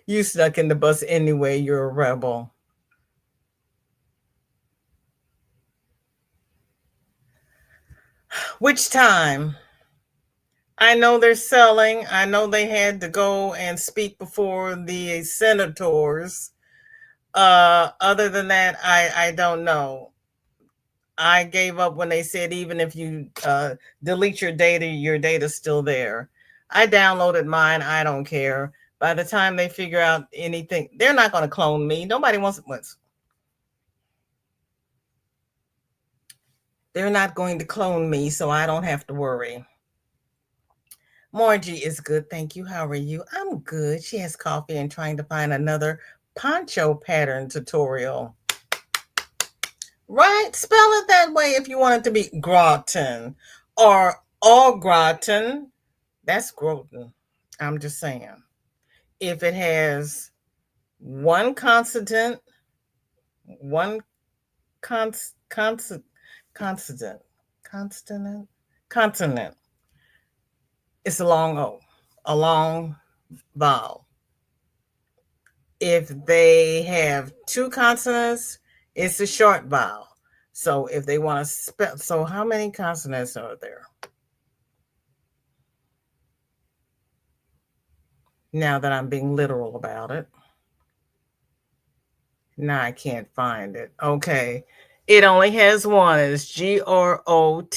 You stuck in the bus anyway, you're a rebel. Which time? I know they're selling. I know they had to go and speak before the senators. Other than that, I don't know. I gave up when they said even if you delete your data's still there. I downloaded mine. I don't care. By the time they figure out anything, they're not going to clone me. Nobody wants. They're not going to clone me, so I don't have to worry. Margie is good. Thank you. How are you? I'm good. She has coffee and trying to find another poncho pattern tutorial. Right? Spell it that way if you want it to be gratin or au gratin. That's Groton. I'm just saying. If it has one consonant, one consonant, consonant, consonant, it's a long O, a long vowel. If they have two consonants, it's a short vowel. So if they want to spell, so how many consonants are there? Now that I'm being literal about it. Now I can't find it. Okay. It only has one. It's Groton.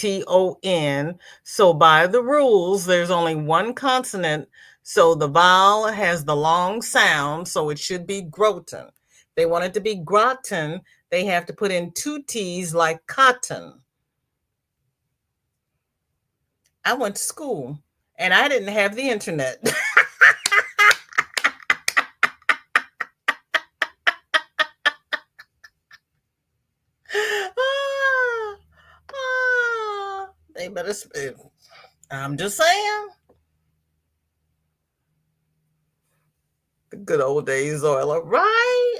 So by the rules, there's only one consonant. So the vowel has the long sound. So it should be Groton. They want it to be Groton. They have to put in two T's like cotton. I went to school and I didn't have the internet. Ah, they better. I'm just saying. The good old days, Oiler. Right?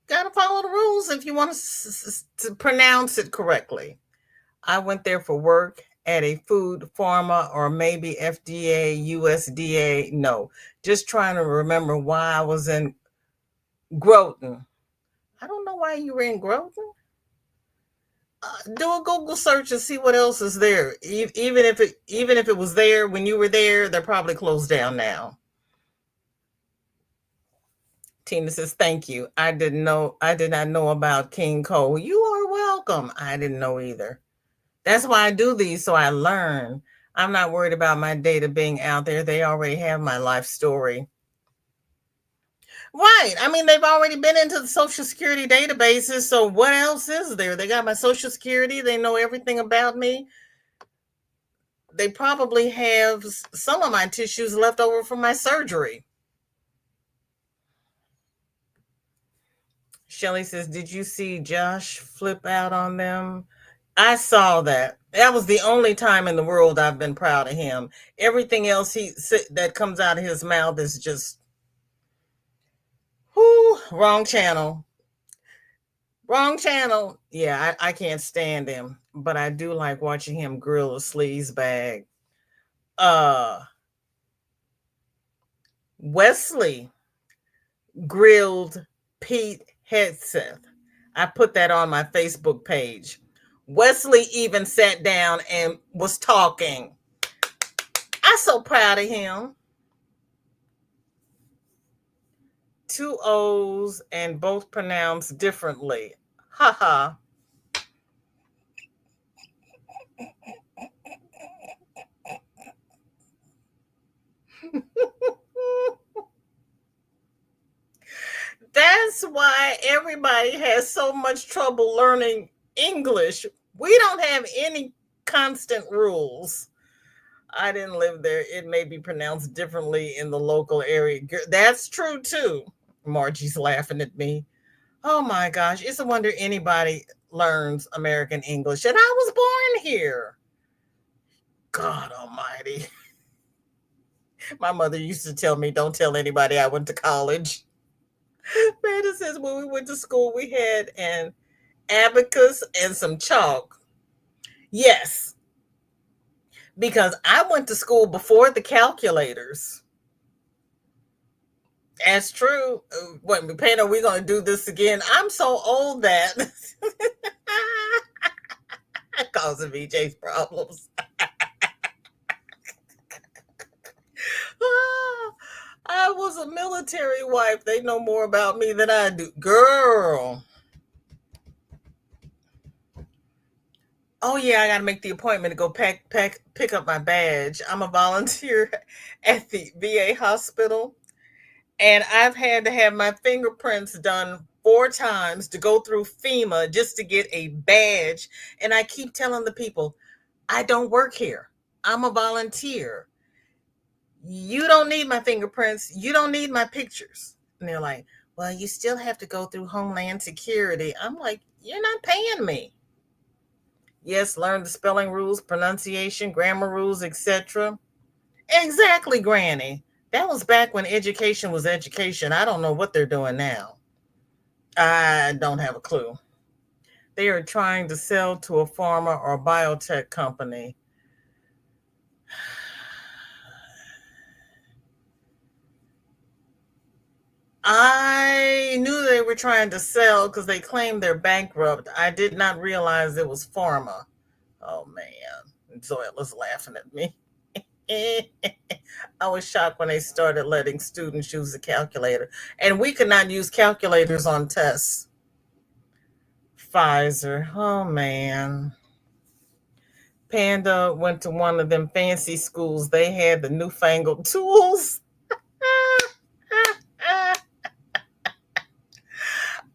Got to follow the rules if you want to pronounce it correctly. I went there for work at a food, pharma, or maybe FDA, USDA. No, just trying to remember why I was in Groton. I don't know why you were in Groton. Do a Google search and see what else is there. Even if it was there when you were there, they're probably closed down now. Tina says, "Thank you. I didn't know. I did not know about King Cole. You are welcome. I didn't know either. That's why I do these, so I learn. I'm not worried about my data being out there. They already have my life story." Right. I mean, they've already been into the Social Security databases. So what else is there? They got my Social Security. They know everything about me. They probably have some of my tissues left over from my surgery. Shelly says, "Did you see Josh flip out on them?" I saw that. That was the only time in the world I've been proud of him. Everything else that comes out of his mouth is just, whoo, wrong channel. Wrong channel. Yeah, I can't stand him, but I do like watching him grill a sleaze bag. Wesley grilled Pete Hegseth. I put that on my Facebook page. Wesley even sat down and was talking. I'm so proud of him. Two O's and both pronounced differently. Haha. That's why everybody has so much trouble learning English. We don't have any constant rules. I didn't live there. It may be pronounced differently in the local area. That's true too. Margie's laughing at me. Oh my gosh. It's a wonder anybody learns American English. And I was born here. God almighty. My mother used to tell me, don't tell anybody I went to college. Amanda says, when we went to school, we had an abacus and some chalk. Yes, because I went to school before the calculators. That's true. What, Payne, are we going to do this again? I'm so old that causing VJ's problems. I was a military wife. They know more about me than I do. Girl. Oh yeah, I got to make the appointment to go pick up my badge. I'm a volunteer at the VA hospital, and I've had to have my fingerprints done 4 times to go through FEMA just to get a badge. And I keep telling the people, I don't work here. I'm a volunteer. You don't need my fingerprints. You don't need my pictures. And they're like, well, you still have to go through Homeland Security. I'm like, you're not paying me. Yes, learn the spelling rules, pronunciation, grammar rules, etc. Exactly, Granny. That was back when education was education. I don't know what they're doing now. I don't have a clue. They are trying to sell to a pharma or biotech company. I knew they were trying to sell because they claimed they're bankrupt. I did not realize it was pharma. Oh man. And Zoella's laughing at me. I was shocked when they started letting students use the calculator. And we could not use calculators on tests. Pfizer. Oh man. Panda went to one of them fancy schools. They had the newfangled tools.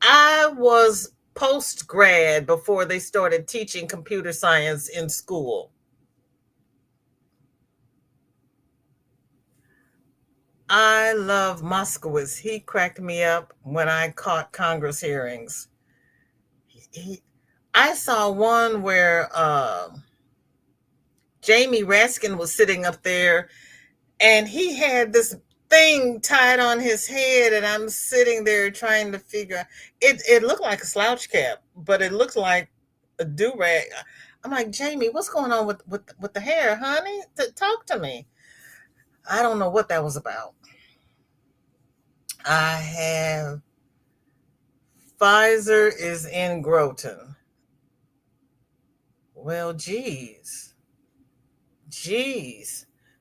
I was post grad before they started teaching computer science in school. I love Moskowitz. He cracked me up when I caught Congress hearings. He, I saw one where Jamie Raskin was sitting up there and he had this thing tied on his head, and I'm sitting there trying to figure it. It looked like a slouch cap, but it looked like a do rag. I'm like, Jamie, what's going on with the hair, honey? Talk to me. I don't know what that was about. I have Pfizer is in Groton. Well, geez.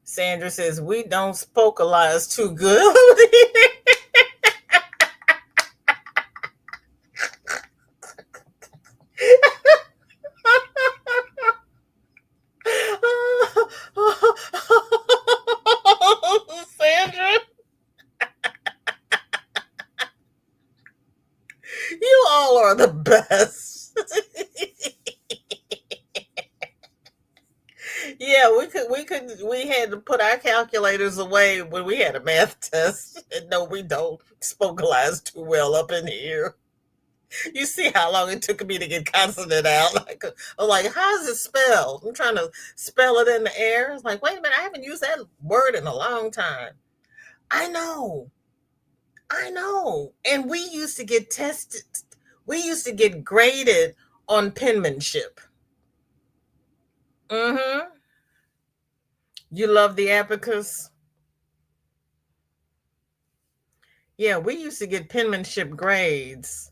Sandra says we don't spokalize too good. Sandra, you all are the best. Yeah, we had to put our calculators away when we had a math test. And no, we don't spokalize too well up in here. You see how long it took me to get consonant out. I'm like, how's it spelled? I'm trying to spell it in the air. It's like, wait a minute, I haven't used that word in a long time. I know. I know. And we used to get tested. We used to get graded on penmanship. Mm-hmm. You love the abacus? Yeah, we used to get penmanship grades.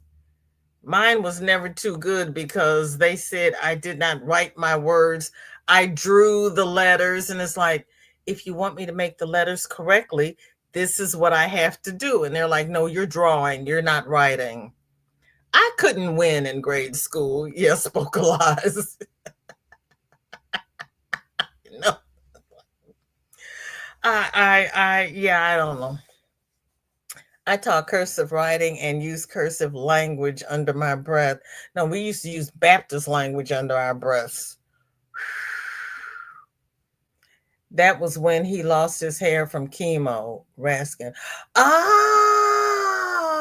Mine was never too good because they said I did not write my words. I drew the letters, and it's like, if you want me to make the letters correctly, this is what I have to do. And they're like, no, you're drawing, you're not writing. I couldn't win in grade school. Yes, vocalize. No, yeah, I don't know. I taught cursive writing and used cursive language under my breath. No, we used to use Baptist language under our breaths. That was when he lost his hair from chemo, Raskin.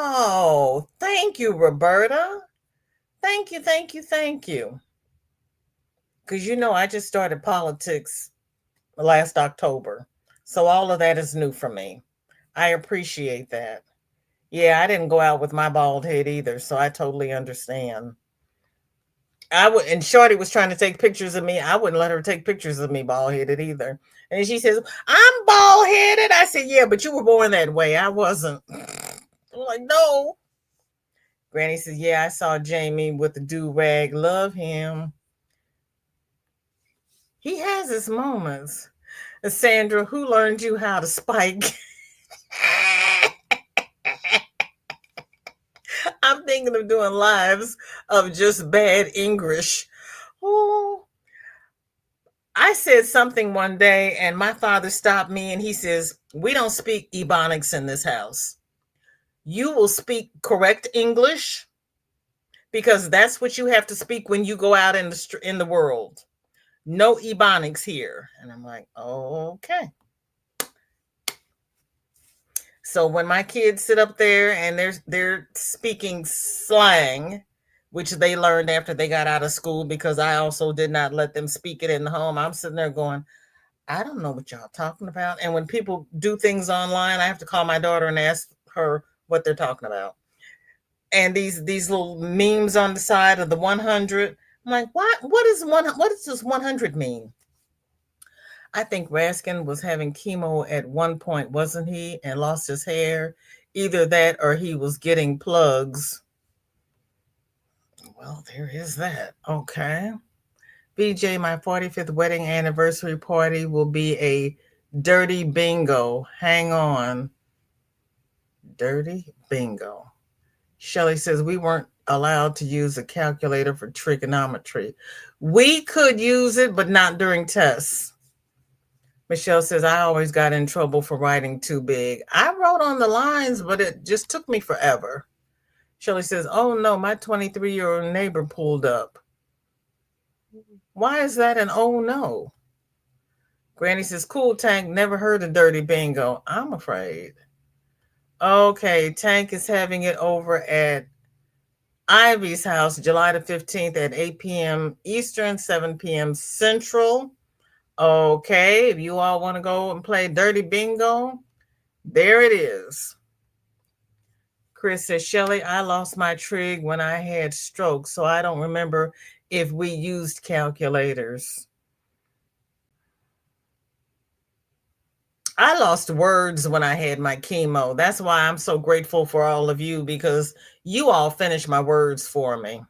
Oh, thank you, Roberta. Thank you, thank you, thank you. Because I just started politics last October. So all of that is new for me. I appreciate that. Yeah, I didn't go out with my bald head either, so I totally understand. I would, and Shorty was trying to take pictures of me. I wouldn't let her take pictures of me bald headed either. And she says, "I'm bald headed." I said, "Yeah, but you were born that way. I wasn't." I'm like, "No." Granny says, "Yeah, I saw Jamie with the do rag. Love him. He has his moments." Sandra, who learned you how to spike? I'm thinking of doing lives of just bad English. Oh, I said something one day, and my father stopped me and he says, "We don't speak Ebonics in this house. You will speak correct English because that's what you have to speak when you go out in the world. No Ebonics here." And I'm like, "Oh, okay." So when my kids sit up there and they're speaking slang, which they learned after they got out of school because I also did not let them speak it in the home, I'm sitting there going, "I don't know what y'all talking about." And when people do things online, I have to call my daughter and ask her what they're talking about. And these little memes on the side of the 100, I'm like, what does this 100 mean? I think Raskin was having chemo at one point, wasn't he? And lost his hair. Either that or he was getting plugs. Well, there is that. Okay. BJ, my 45th wedding anniversary party will be a dirty bingo. Hang on. Dirty bingo. Shelley says we weren't allowed to use a calculator for trigonometry. We could use it, but not during tests. Michelle says, I always got in trouble for writing too big. I wrote on the lines, but it just took me forever. Shelley says, oh no, my 23-year-old neighbor pulled up. Why is that an oh no? Granny says, cool, Tank, never heard of dirty bingo. I'm afraid. Okay, Tank is having it over at Ivy's house, July the 15th at 8 p.m. Eastern, 7 p.m. Central. Okay, if you all want to go and play dirty bingo, there it is. Chris says, Shelly, I lost my trig when I had stroke, so I don't remember if we used calculators. I lost words when I had my chemo. That's why I'm so grateful for all of you, because you all finished my words for me.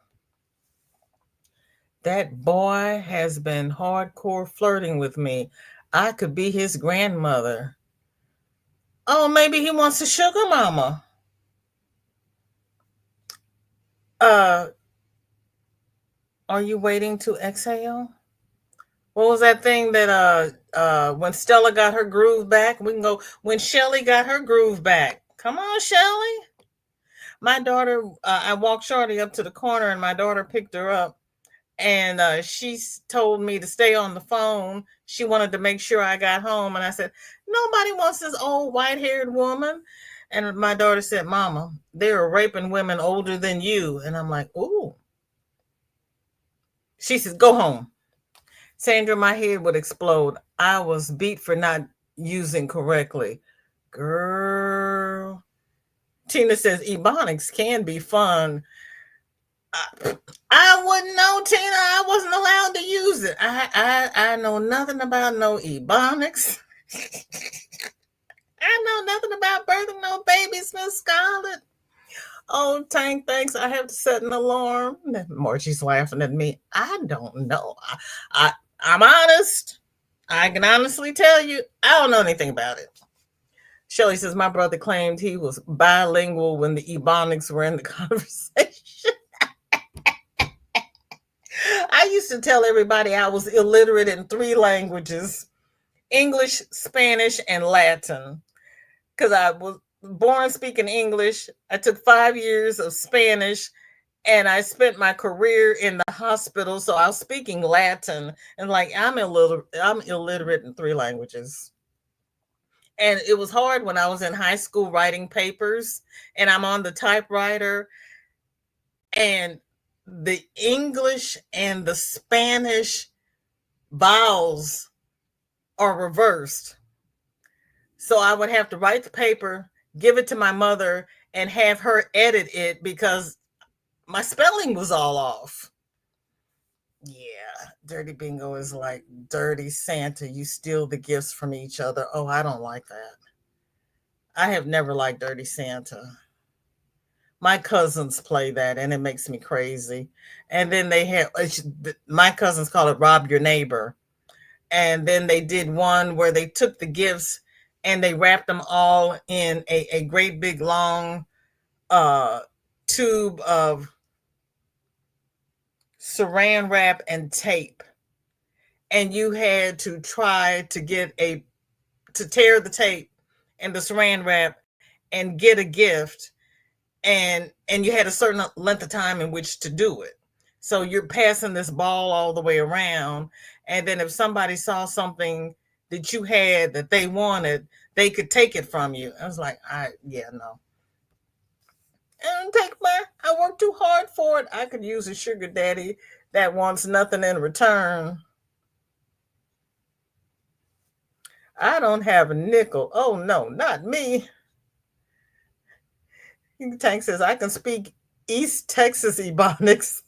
That boy has been hardcore flirting with me. I could be his grandmother. Oh, maybe he wants a sugar mama. Uh, are you waiting to exhale? What was that thing that when Stella got her groove back? We can go when Shelly got her groove back. Come on, Shelly. My daughter, I walked Shorty up to the corner and my daughter picked her up, and she told me to stay on the phone. She wanted to make sure I got home, and I said, nobody wants this old white-haired woman. And my daughter said, Mama, they're raping women older than you. And I'm like, ooh. She says, go home. Sandra, my head would explode. I was beat for not using correctly. Girl. Tina says, Ebonics can be fun. I wouldn't know, Tina. I wasn't allowed to use it. I know nothing about no Ebonics. I know nothing about birthing no babies, Miss Scarlett. Oh, Tank, thanks. I have to set an alarm. Margie's laughing at me. I don't know. I'm honest. I can honestly tell you, I don't know anything about it. Shelley says, my brother claimed he was bilingual when the Ebonics were in the conversation. I used to tell everybody I was illiterate in 3 languages: English, Spanish, and Latin. Because I was born speaking English. I took 5 years of Spanish, and I spent my career in the hospital. So I was speaking Latin, and like I'm illiterate in 3 languages. And it was hard when I was in high school writing papers, and I'm on the typewriter, and the English and the Spanish vowels are reversed. So I would have to write the paper, give it to my mother, and have her edit it because my spelling was all off. Yeah, dirty bingo is like dirty Santa. You steal the gifts from each other. Oh, I don't like that. I have never liked dirty Santa. My cousins play that and it makes me crazy. And then they have my cousins call it rob your neighbor. And then they did one where they took the gifts and they wrapped them all in a great big long uh tube of saran wrap and tape, and you had to try to get a to tear the tape and the saran wrap and get a gift, and you had a certain length of time in which to do it. So you're passing this ball all the way around, and then if somebody saw something that you had that they wanted, they could take it from you. I was like, yeah, no. And take my I worked too hard for it. I could use a sugar daddy that wants nothing in return. I don't have a nickel. Oh no, not me. Tank says I can speak East Texas Ebonics.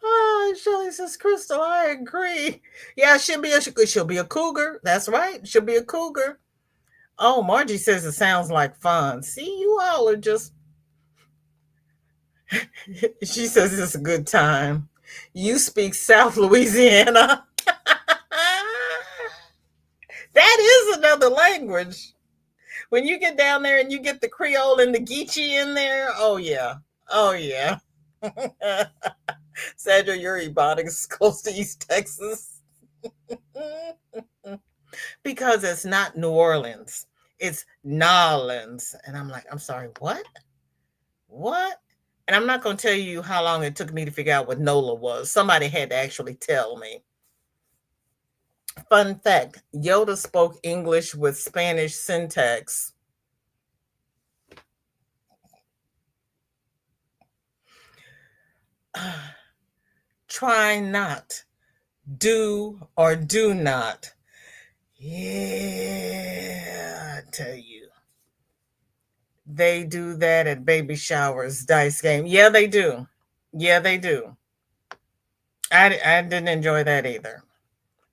Oh, Shelly says, Crystal, I agree. Yeah, she'll be a cougar. That's right. She'll be a cougar. Oh, Margie says it sounds like fun. See, you all are just she says it's a good time. You speak South Louisiana. That is another language. When you get down there and you get the Creole and the Geechee in there, oh yeah. Oh yeah. Sandra, your Ebonics is close to East Texas. Because it's not New Orleans. It's Nolans. And I'm like, I'm sorry, what? What? And I'm not going to tell you how long it took me to figure out what NOLA was. Somebody had to actually tell me. Fun fact, Yoda spoke English with Spanish syntax. Try not, do or do not. Yeah, I tell you. They do that at baby showers, dice game. Yeah, they do. Yeah, they do. I didn't enjoy that either.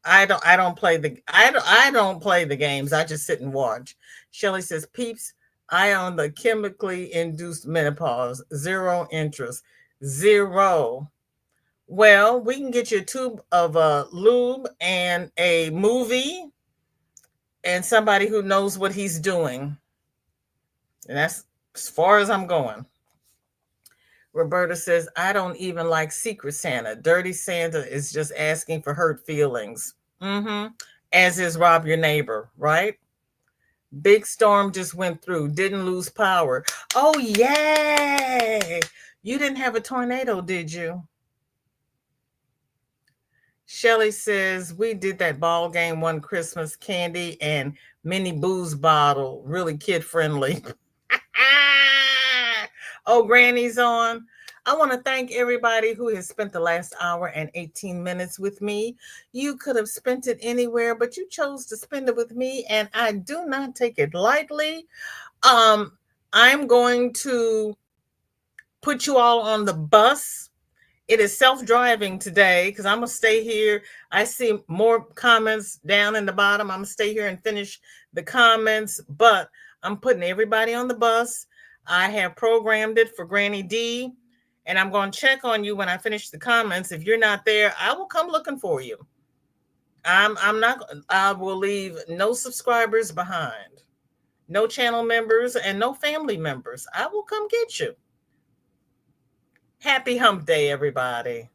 I don't play the games. I just sit and watch. Shelly says, "Peeps, I on the chemically induced menopause. Zero interest. Zero. Well, we can get you a tube of lube and a movie and somebody who knows what he's doing. And that's as far as I'm going." Roberta says, I don't even like Secret Santa. Dirty Santa is just asking for hurt feelings. Mm-hmm. As is rob your neighbor, right? Big storm just went through, didn't lose power. Oh, yay! You didn't have a tornado, did you? Shelly says, we did that ball game one Christmas, candy and mini booze bottle, really kid friendly. Oh, Granny's on. I want to thank everybody who has spent the last hour and 18 minutes with me. You could have spent it anywhere, but you chose to spend it with me, and I do not take it lightly. I'm going to put you all on the bus. It is self-driving today because I'm going to stay here. I see more comments down in the bottom. I'm going to stay here and finish the comments, but I'm putting everybody on the bus. I have programmed it for Granny D, and I'm going to check on you when I finish the comments. If you're not there, I will come looking for you. I will leave no subscribers behind, no channel members, and no family members. I will come get you. Happy hump day, everybody.